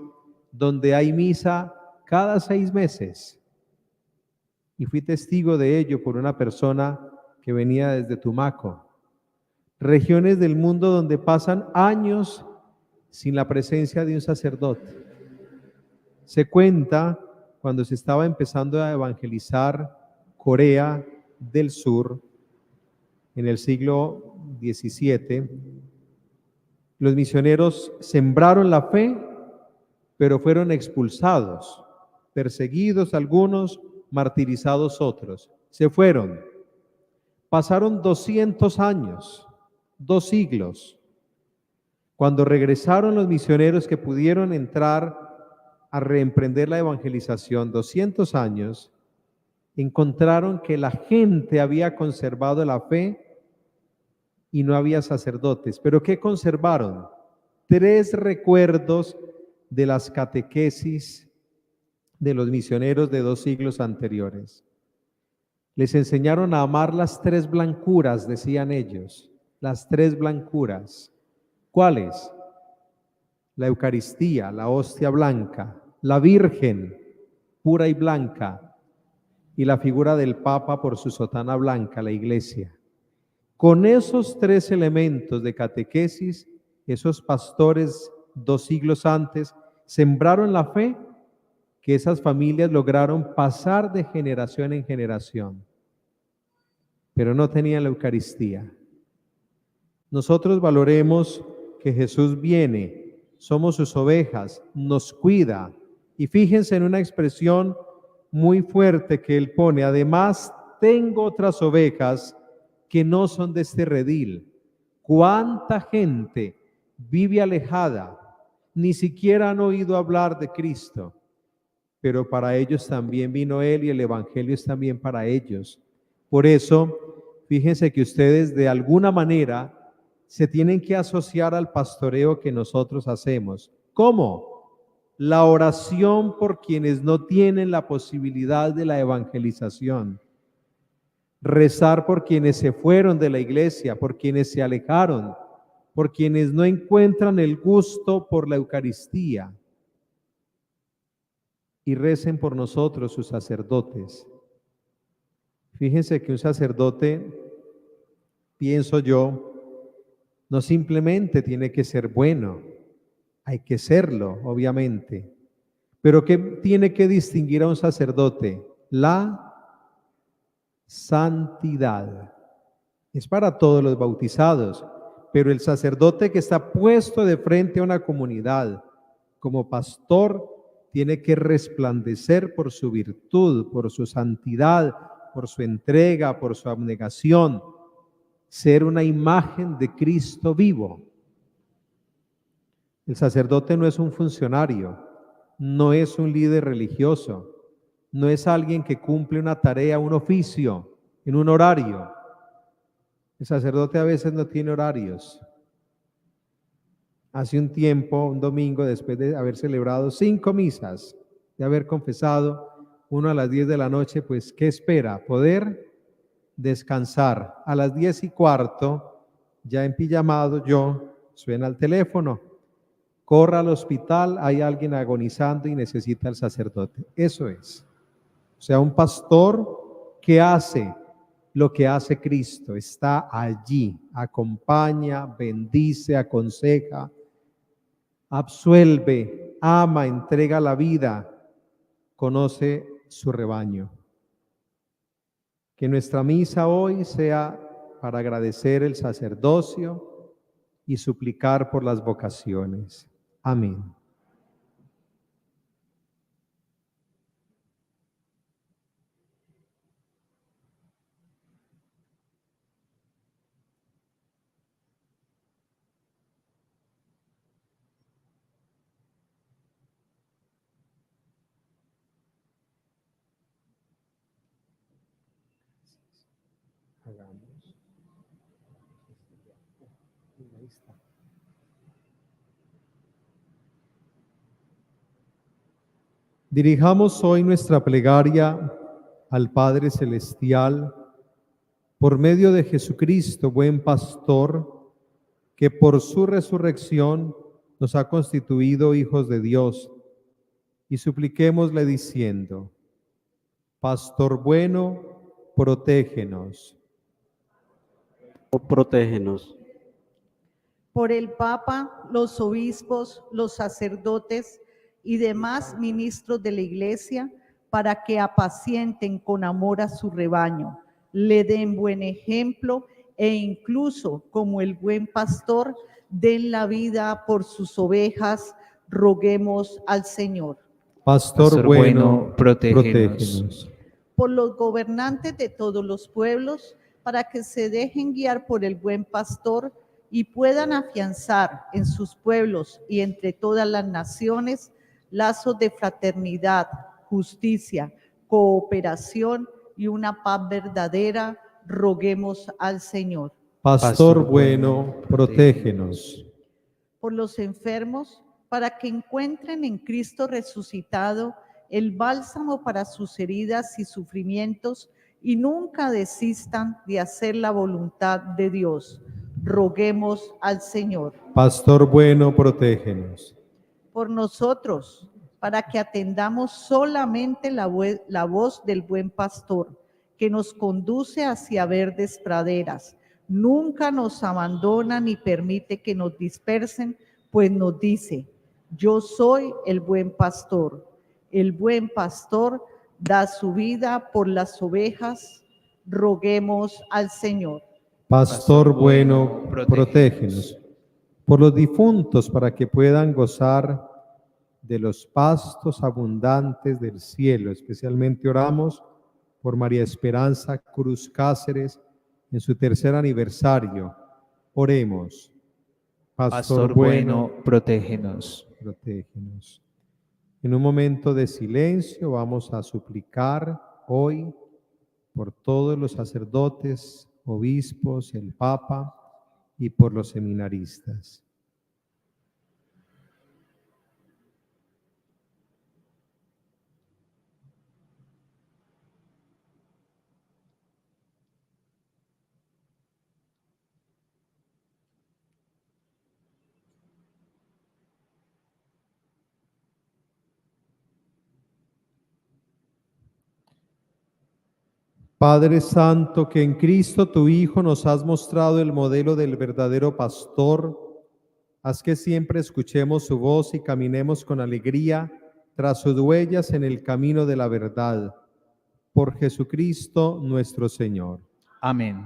donde hay misa cada 6 meses. Y fui testigo de ello por una persona que venía desde Tumaco. Regiones del mundo donde pasan años sin la presencia de un sacerdote. Se cuenta cuando se estaba empezando a evangelizar Corea del Sur en el siglo XVII, los misioneros sembraron la fe, pero fueron expulsados, perseguidos algunos, martirizados otros. Se fueron. Pasaron 200 años, 2 siglos. Cuando regresaron los misioneros que pudieron entrar a reemprender la evangelización, 200 años, encontraron que la gente había conservado la fe y no había sacerdotes. ¿Pero qué conservaron? 3 recuerdos de las catequesis de los misioneros de 2 siglos anteriores. Les enseñaron a amar las 3 blancuras, decían ellos, las 3 blancuras. ¿Cuáles? La Eucaristía, la hostia blanca, la Virgen, pura y blanca, y la figura del Papa por su sotana blanca, la Iglesia. Con esos 3 elementos de catequesis, esos pastores 2 siglos antes sembraron la fe que esas familias lograron pasar de generación en generación, pero no tenían la Eucaristía. Nosotros valoremos que Jesús viene, somos sus ovejas, nos cuida, y fíjense en una expresión muy fuerte que Él pone: además tengo otras ovejas que no son de este redil. ¿Cuánta gente vive alejada? Ni siquiera han oído hablar de Cristo. Pero para ellos también vino Él y el Evangelio es también para ellos. Por eso, fíjense que ustedes de alguna manera se tienen que asociar al pastoreo que nosotros hacemos. ¿Cómo? La oración por quienes no tienen la posibilidad de la evangelización. Rezar por quienes se fueron de la iglesia, por quienes se alejaron, por quienes no encuentran el gusto por la Eucaristía. Y recen por nosotros sus sacerdotes. Fíjense que un sacerdote, pienso yo, no simplemente tiene que ser bueno, hay que serlo, obviamente. Pero ¿qué tiene que distinguir a un sacerdote? La santidad. Es para todos los bautizados, pero el sacerdote que está puesto de frente a una comunidad como pastor tiene que resplandecer por su virtud, por su santidad, por su entrega, por su abnegación, ser una imagen de Cristo vivo. El sacerdote no es un funcionario, no es un líder religioso, no es alguien que cumple una tarea, un oficio, en un horario. El sacerdote a veces no tiene horarios. Hace un tiempo, un domingo, después de haber celebrado 5 misas, de haber confesado, uno a las 10 de la noche, pues, ¿qué espera? Poder descansar. A las 10:15, ya empijamado yo, suena el teléfono. Corra al hospital, hay alguien agonizando y necesita al sacerdote. Eso es. O sea, un pastor que hace lo que hace Cristo, está allí, acompaña, bendice, aconseja, absuelve, ama, entrega la vida, conoce su rebaño. Que nuestra misa hoy sea para agradecer el sacerdocio y suplicar por las vocaciones. Amén. Dirijamos hoy nuestra plegaria al Padre Celestial por medio de Jesucristo, buen pastor, que por su resurrección nos ha constituido hijos de Dios, y supliquémosle diciendo: Pastor bueno, protégenos. Protégenos. Por el Papa, los obispos, los sacerdotes y demás ministros de la Iglesia, para que apacienten con amor a su rebaño, le den buen ejemplo e incluso, como el buen pastor, den la vida por sus ovejas, roguemos al Señor. Pastor bueno, protégenos. Por los gobernantes de todos los pueblos, para que se dejen guiar por el buen pastor y puedan afianzar en sus pueblos y entre todas las naciones lazos de fraternidad, justicia, cooperación y una paz verdadera, roguemos al Señor. Pastor bueno, protégenos. Por los enfermos, para que encuentren en Cristo resucitado el bálsamo para sus heridas y sufrimientos y nunca desistan de hacer la voluntad de Dios. Roguemos al Señor. Pastor bueno, protégenos. Por nosotros, para que atendamos solamente la voz del buen pastor, que nos conduce hacia verdes praderas. Nunca nos abandona ni permite que nos dispersen, pues nos dice: yo soy el buen pastor. El buen pastor da su vida por las ovejas. Roguemos al Señor. Pastor bueno, protégenos. Por los difuntos, para que puedan gozar de los pastos abundantes del cielo. Especialmente oramos por María Esperanza Cruz Cáceres en su 3er aniversario. Oremos. Pastor bueno, protégenos. Protégenos. En un momento de silencio vamos a suplicar hoy por todos los sacerdotes, obispos, el Papa y por los seminaristas. Padre Santo, que en Cristo tu Hijo nos has mostrado el modelo del verdadero pastor, haz que siempre escuchemos su voz y caminemos con alegría tras sus huellas en el camino de la verdad. Por Jesucristo nuestro Señor. Amén.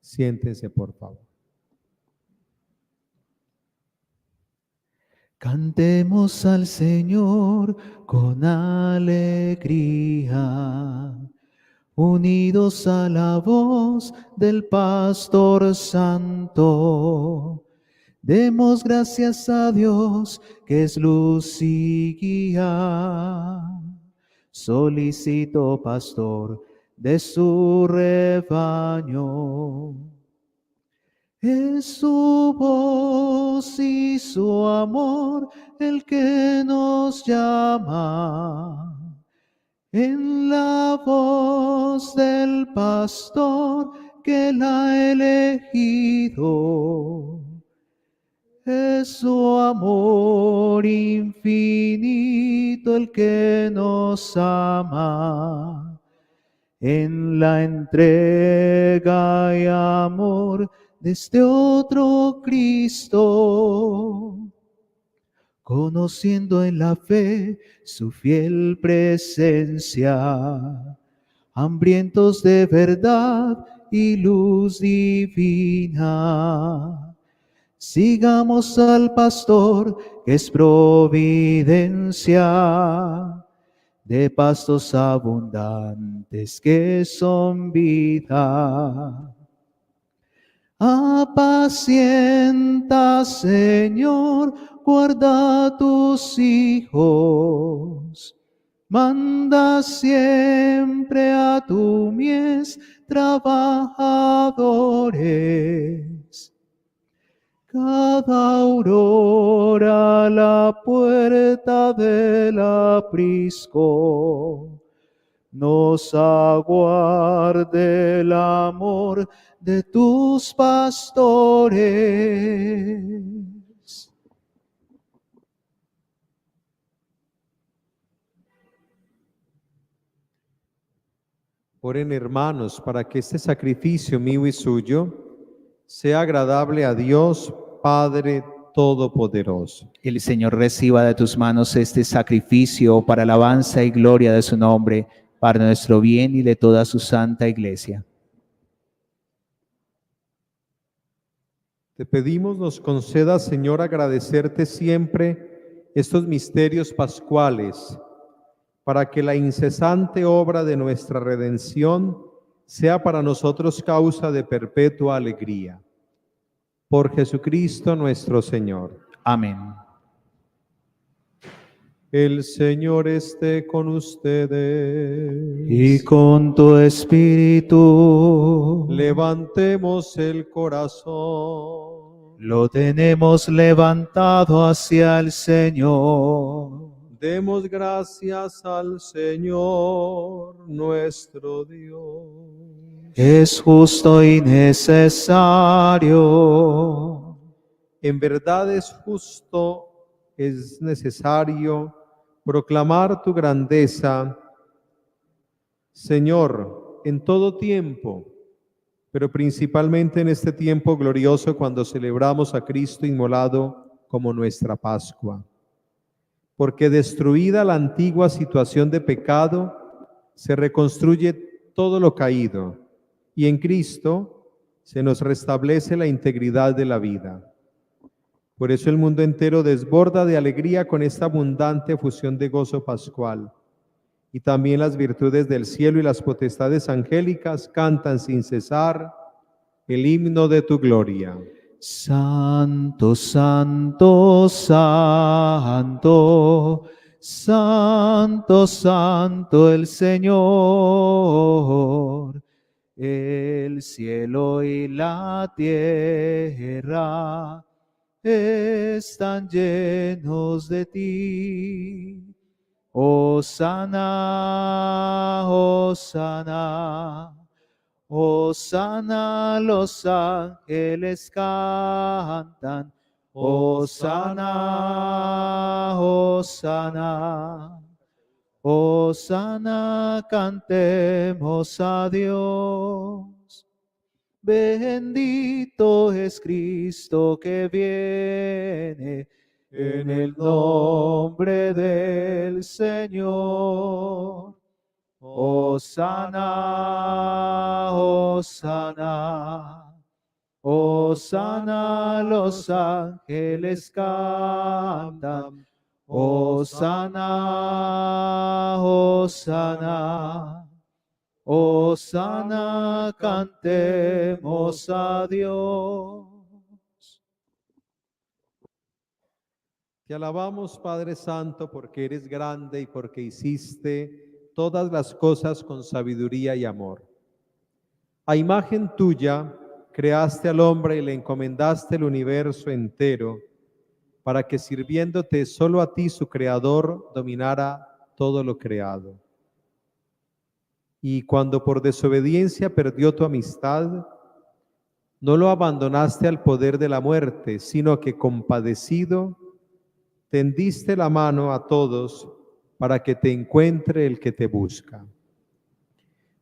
Siéntense, por favor. Cantemos al Señor con alegría, unidos a la voz del Pastor Santo. Demos gracias a Dios, que es luz y guía. Solicito, pastor, de su rebaño. Es su voz y su amor el que nos llama. En la voz del pastor que la ha elegido. Es su amor infinito el que nos ama. En la entrega y amor de este otro Cristo, conociendo en la fe su fiel presencia, hambrientos de verdad y luz divina. Sigamos al pastor que es providencia, de pastos abundantes que son vida. Apacienta, Señor, guarda tus hijos. Manda siempre a tu mies trabajadores. Cada aurora a la puerta del aprisco nos aguarde el amor de tus pastores. Oren, hermanos, para que este sacrificio mío y suyo sea agradable a Dios Padre Todopoderoso. El Señor reciba de tus manos este sacrificio para alabanza y gloria de su nombre, para nuestro bien y de toda su santa iglesia. Te pedimos nos conceda, Señor, agradecerte siempre estos misterios pascuales, para que la incesante obra de nuestra redención sea para nosotros causa de perpetua alegría. Por Jesucristo nuestro Señor. Amén. El Señor esté con ustedes. Y con tu espíritu. Levantemos el corazón. Lo tenemos levantado hacia el Señor. Demos gracias al Señor nuestro Dios. Es justo y necesario. En verdad es justo, es necesario proclamar tu grandeza, Señor, en todo tiempo, pero principalmente en este tiempo glorioso cuando celebramos a Cristo inmolado como nuestra Pascua. Porque destruida la antigua situación de pecado, se reconstruye todo lo caído, y en Cristo se nos restablece la integridad de la vida. Por eso el mundo entero desborda de alegría con esta abundante fusión de gozo pascual. Y también las virtudes del cielo y las potestades angélicas cantan sin cesar el himno de tu gloria. Santo, santo, santo, santo, santo el Señor. El cielo y la tierra están llenos de ti. Hosana, hosana, hosana, los ángeles cantan. Hosana, hosana, hosana, cantemos a Dios. Bendito es Cristo que viene en el nombre del Señor. Hosana, hosana, Hosana, los ángeles cantan. Hosana, Hosana. Hosana, cantemos a Dios. Te alabamos, Padre Santo, porque eres grande y porque hiciste todas las cosas con sabiduría y amor. A imagen tuya creaste al hombre y le encomendaste el universo entero, para que sirviéndote solo a ti, su Creador, dominara todo lo creado. Y cuando por desobediencia perdió tu amistad, no lo abandonaste al poder de la muerte, sino que compadecido, tendiste la mano a todos para que te encuentre el que te busca.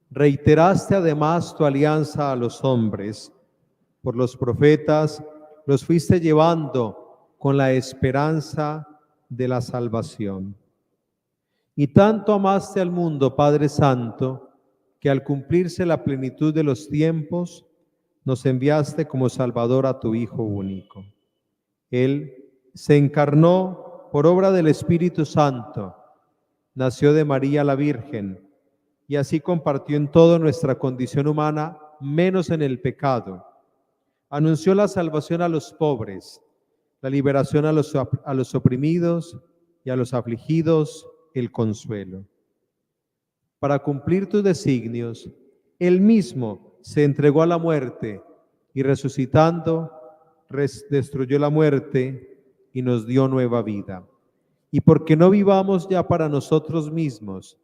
Reiteraste además tu alianza a los hombres. Por los profetas los fuiste llevando con la esperanza de la salvación. Y tanto amaste al mundo, Padre Santo, que al cumplirse la plenitud de los tiempos, nos enviaste como Salvador a tu Hijo único. Él se encarnó por obra del Espíritu Santo, nació de María la Virgen, y así compartió en toda nuestra condición humana, menos en el pecado. Anunció la salvación a los pobres, la liberación a los oprimidos y a los afligidos, el consuelo. Para cumplir tus designios, Él mismo se entregó a la muerte y resucitando, destruyó la muerte y nos dio nueva vida. Y porque no vivamos ya para nosotros mismos,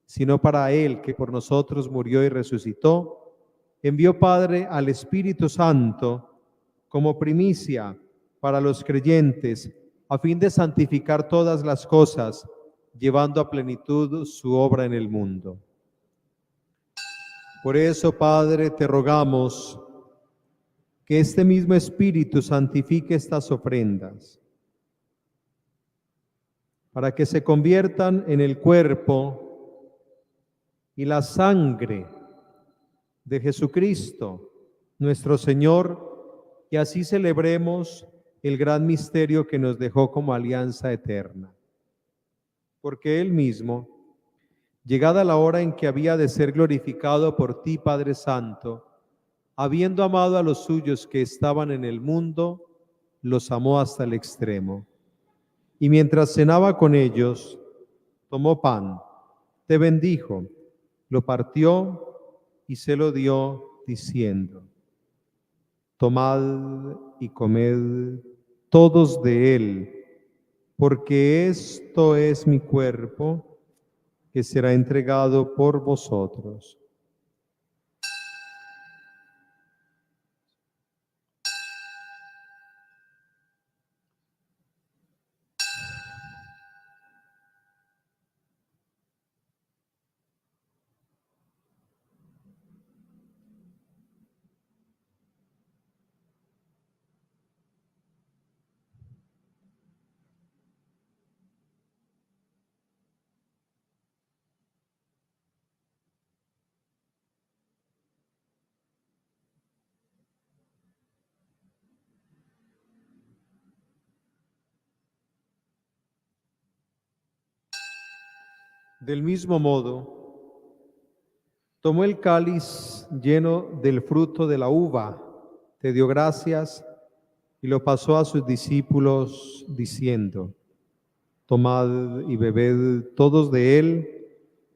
sino para Él que por nosotros murió y resucitó, envió Padre al Espíritu Santo como primicia para los creyentes, a fin de santificar todas las cosas, llevando a plenitud su obra en el mundo. Por eso, Padre, te rogamos que este mismo Espíritu santifique estas ofrendas, para que se conviertan en el cuerpo y la sangre de Jesucristo, nuestro Señor, y así celebremos el gran misterio que nos dejó como alianza eterna. Porque Él mismo, llegada la hora en que había de ser glorificado por ti, Padre Santo, habiendo amado a los suyos que estaban en el mundo, los amó hasta el extremo. Y mientras cenaba con ellos, tomó pan, te bendijo, lo partió y se lo dio, diciendo: tomad y comed todos de él, porque esto es mi cuerpo, que será entregado por vosotros. Del mismo modo, tomó el cáliz lleno del fruto de la uva, te dio gracias y lo pasó a sus discípulos diciendo: tomad y bebed todos de él,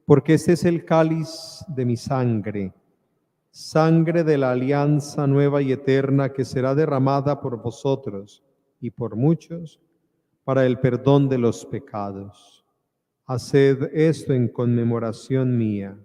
porque este es el cáliz de mi sangre, sangre de la alianza nueva y eterna que será derramada por vosotros y por muchos para el perdón de los pecados. Haced esto en conmemoración mía.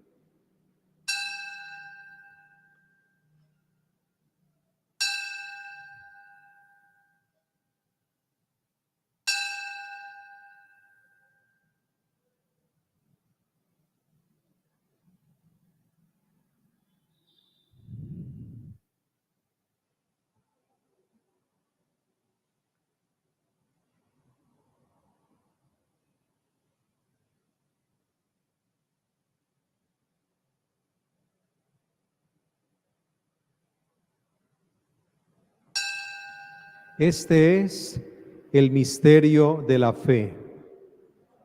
Este es el misterio de la fe.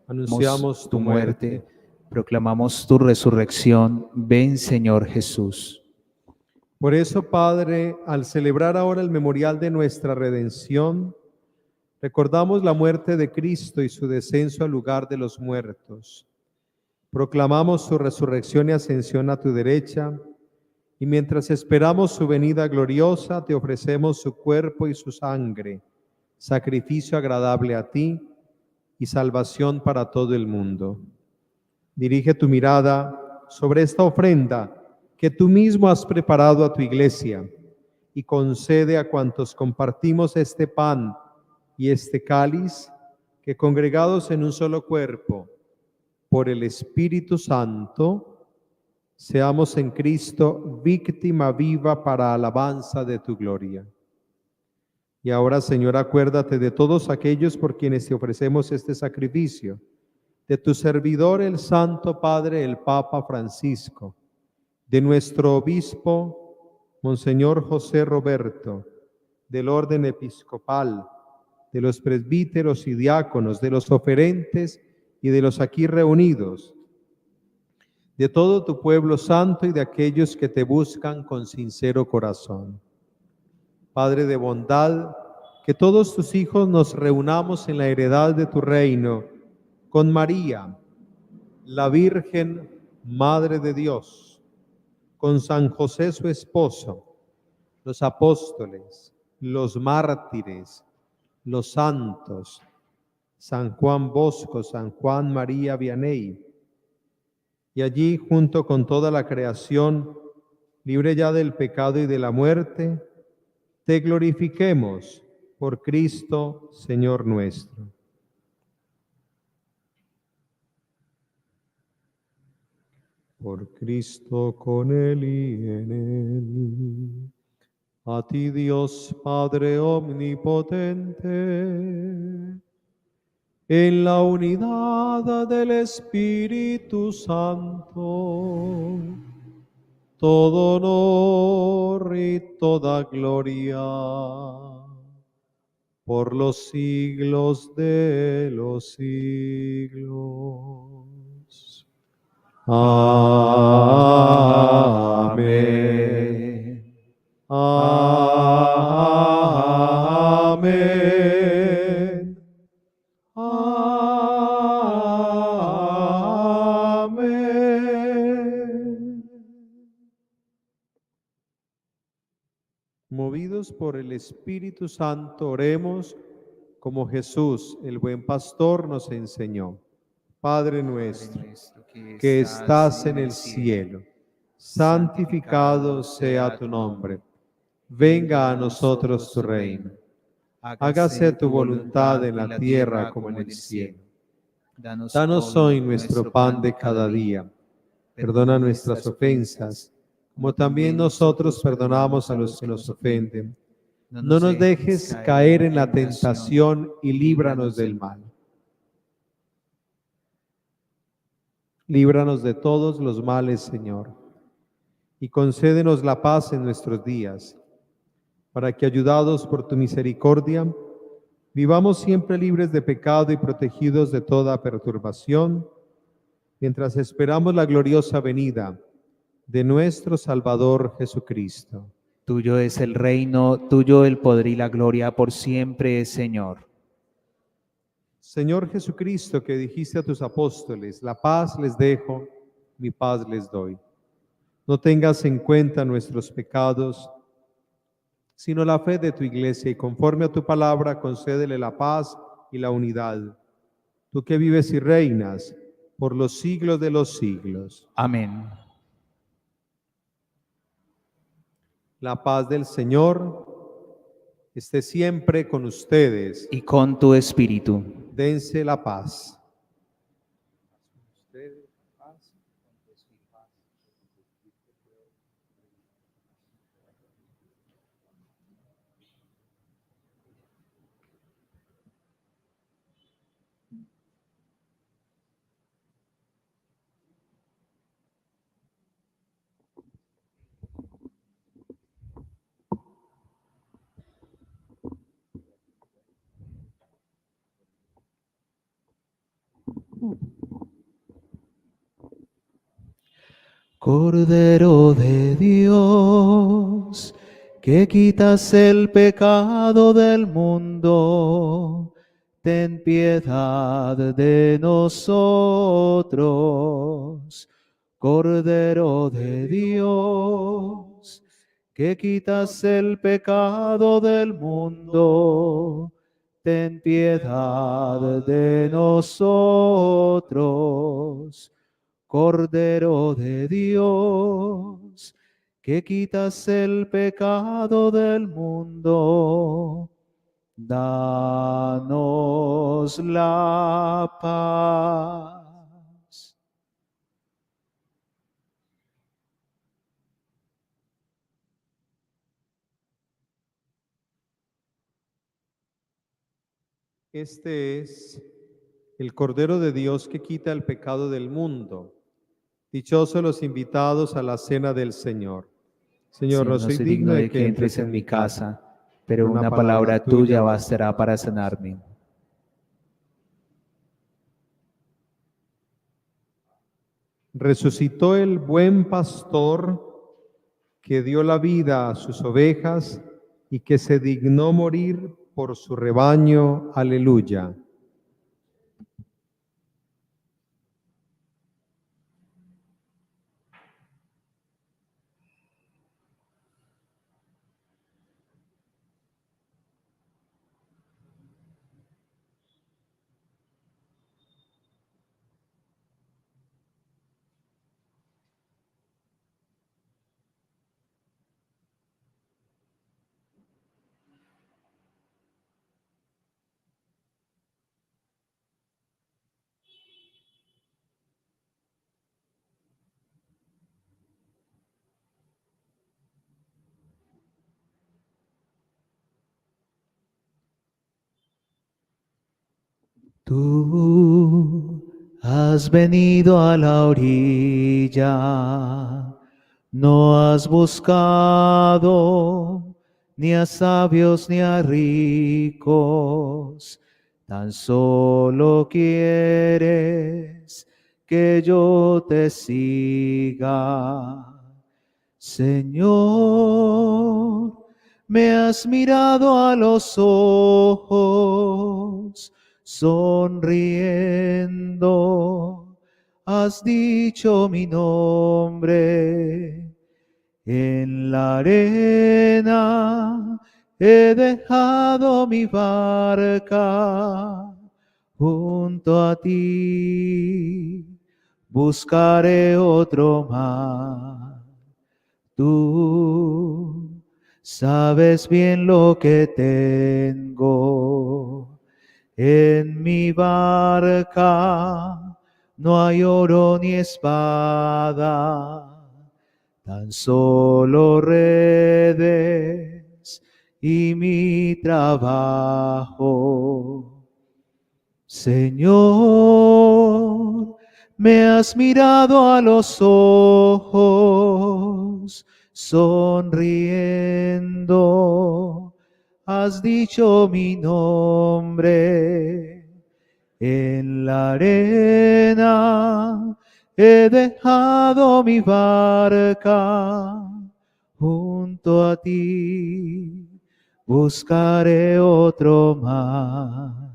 Anunciamos tu muerte, proclamamos tu resurrección. Ven, Señor Jesús. Por eso, Padre, al celebrar ahora el memorial de nuestra redención, recordamos la muerte de Cristo y su descenso al lugar de los muertos. Proclamamos su resurrección y ascensión a tu derecha, y mientras esperamos su venida gloriosa, te ofrecemos su cuerpo y su sangre, sacrificio agradable a ti y salvación para todo el mundo. Dirige tu mirada sobre esta ofrenda que tú mismo has preparado a tu iglesia y concede a cuantos compartimos este pan y este cáliz que, congregados en un solo cuerpo, por el Espíritu Santo, seamos en Cristo víctima viva para alabanza de tu gloria. Y ahora, Señor, acuérdate de todos aquellos por quienes te ofrecemos este sacrificio, de tu servidor, el Santo Padre, el Papa Francisco, de nuestro obispo, Monseñor José Roberto, del orden episcopal, de los presbíteros y diáconos, de los oferentes y de los aquí reunidos, de todo tu pueblo santo y de aquellos que te buscan con sincero corazón. Padre de bondad, que todos tus hijos nos reunamos en la heredad de tu reino, con María, la Virgen, Madre de Dios, con San José su esposo, los apóstoles, los mártires, los santos, San Juan Bosco, San Juan María Vianney, y allí junto con toda la creación, libre ya del pecado y de la muerte, te glorifiquemos por Cristo, Señor nuestro. Por Cristo, con Él y en Él. A ti, Dios Padre omnipotente, en la unidad del Espíritu Santo, todo honor y toda gloria por los siglos de los siglos. Amén. Amén. Amén. Movidos por el Espíritu Santo, oremos como Jesús, el buen pastor, nos enseñó. Padre nuestro, que estás en el cielo, santificado sea tu nombre. Venga a nosotros tu reino. Hágase tu voluntad en la tierra como en el cielo. Danos hoy nuestro pan de cada día. Perdona nuestras ofensas, como también nosotros perdonamos a los que nos ofenden. No nos dejes caer en la tentación y líbranos del mal. Líbranos de todos los males, Señor, y concédenos la paz en nuestros días, para que, ayudados por tu misericordia, vivamos siempre libres de pecado y protegidos de toda perturbación, mientras esperamos la gloriosa venida de nuestro Salvador Jesucristo. Tuyo es el reino, tuyo el poder y la gloria por siempre, Señor. Señor Jesucristo, que dijiste a tus apóstoles, la paz les dejo, mi paz les doy. No tengas en cuenta nuestros pecados, sino la fe de tu iglesia, y conforme a tu palabra, concédele la paz y la unidad. Tú que vives y reinas por los siglos de los siglos. Amén. La paz del Señor esté siempre con ustedes. Y con tu espíritu. Dense la paz. Cordero de Dios, que quitas el pecado del mundo, ten piedad de nosotros. Cordero de Dios, que quitas el pecado del mundo, ten piedad de nosotros. Cordero de Dios, que quitas el pecado del mundo, danos la paz. Este es el Cordero de Dios que quita el pecado del mundo. Dichosos los invitados a la cena del Señor. Señor, no soy digno de que entres en mi casa, pero una palabra tuya bastará para sanarme. Resucitó el buen pastor que dio la vida a sus ovejas y que se dignó morir por su rebaño. Aleluya. Tú has venido a la orilla, no has buscado ni a sabios ni a ricos, tan solo quieres que yo te siga. Señor, me has mirado a los ojos, sonriendo, has dicho mi nombre. En la arena he dejado mi barca, junto a ti buscaré otro mar. Tú sabes bien lo que tengo en mi barca, no hay oro ni espada, tan solo redes y mi trabajo. Señor, me has mirado a los ojos, sonriendo, has dicho mi nombre. En la arena he dejado mi barca, junto a ti buscaré otro mar.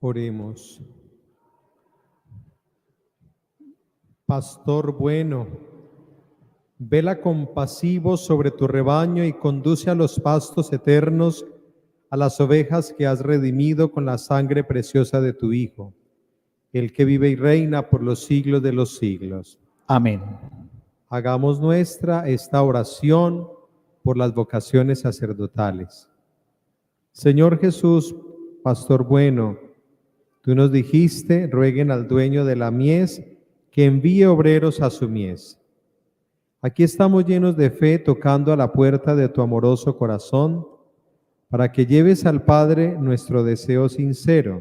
Oremos. Pastor bueno, vela compasivo sobre tu rebaño y conduce a los pastos eternos a las ovejas que has redimido con la sangre preciosa de tu Hijo, el que vive y reina por los siglos de los siglos. Amén. Hagamos nuestra esta oración por las vocaciones sacerdotales. Señor Jesús, Pastor bueno, tú nos dijiste, rueguen al dueño de la mies que envíe obreros a su mies. Aquí estamos llenos de fe, tocando a la puerta de tu amoroso corazón, para que lleves al Padre nuestro deseo sincero.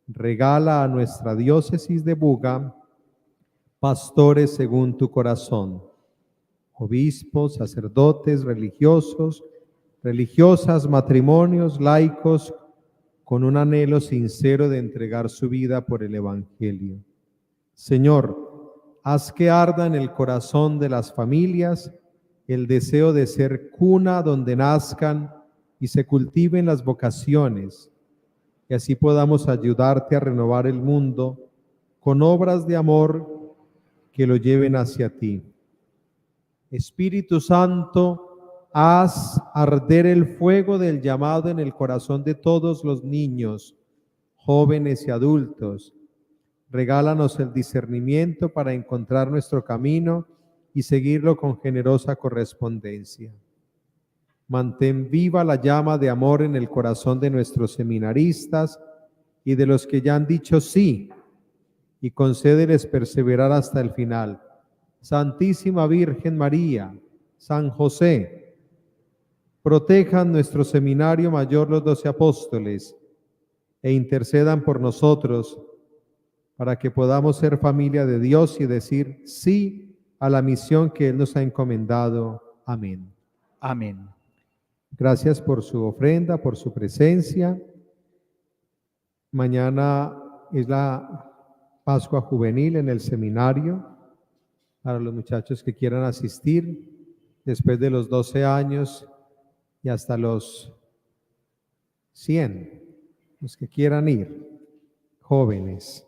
Regala a nuestra diócesis de Buga pastores según tu corazón, obispos, sacerdotes, religiosos, religiosas, matrimonios, laicos, con un anhelo sincero de entregar su vida por el Evangelio. Señor, haz que arda en el corazón de las familias el deseo de ser cuna donde nazcan y se cultiven las vocaciones, y así podamos ayudarte a renovar el mundo con obras de amor que lo lleven hacia ti. Espíritu Santo, haz arder el fuego del llamado en el corazón de todos los niños, jóvenes y adultos. Regálanos el discernimiento para encontrar nuestro camino y seguirlo con generosa correspondencia. Mantén viva la llama de amor en el corazón de nuestros seminaristas y de los que ya han dicho sí, y concédeles perseverar hasta el final. Santísima Virgen María, San José, protejan nuestro seminario mayor los 12 apóstoles e intercedan por nosotros para que podamos ser familia de Dios y decir sí a la misión que Él nos ha encomendado. Amén. Amén. Gracias por su ofrenda, por su presencia. Mañana es la Pascua Juvenil en el seminario para los muchachos que quieran asistir después de los 12 años y hasta los 100, los que quieran ir, jóvenes.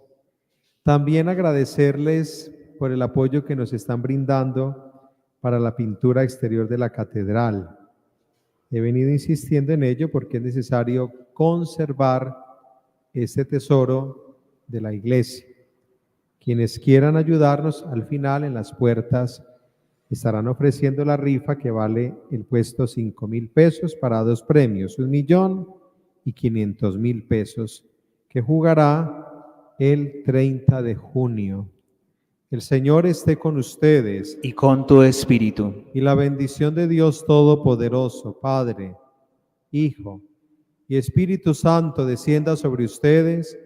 También agradecerles por el apoyo que nos están brindando para la pintura exterior de la catedral. He venido insistiendo en ello porque es necesario conservar este tesoro de la iglesia. Quienes quieran ayudarnos, al final en las puertas estarán ofreciendo la rifa que vale el puesto 5,000 pesos para 2 premios, 1.500.000 pesos, que jugará el 30 de junio. El Señor esté con ustedes. Y con tu espíritu. Y la bendición de Dios Todopoderoso, Padre, Hijo y Espíritu Santo descienda sobre ustedes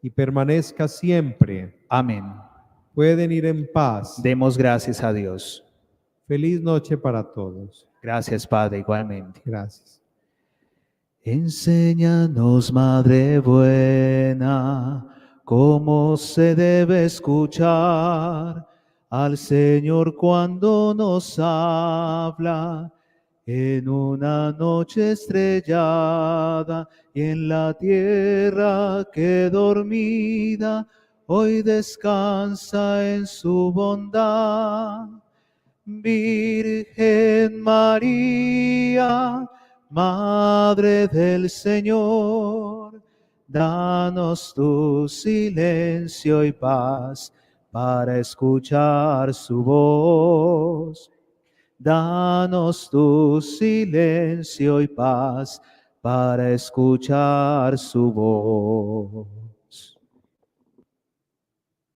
y permanezca siempre. Amén. Pueden ir en paz. Demos gracias a Dios. Feliz noche para todos. Gracias, Padre, igualmente. Gracias. Enséñanos, Madre buena, cómo se debe escuchar al Señor cuando nos habla en una noche estrellada y en la tierra que dormida hoy descansa en su bondad. Virgen María, Madre del Señor, danos tu silencio y paz para escuchar su voz. Danos tu silencio y paz para escuchar su voz.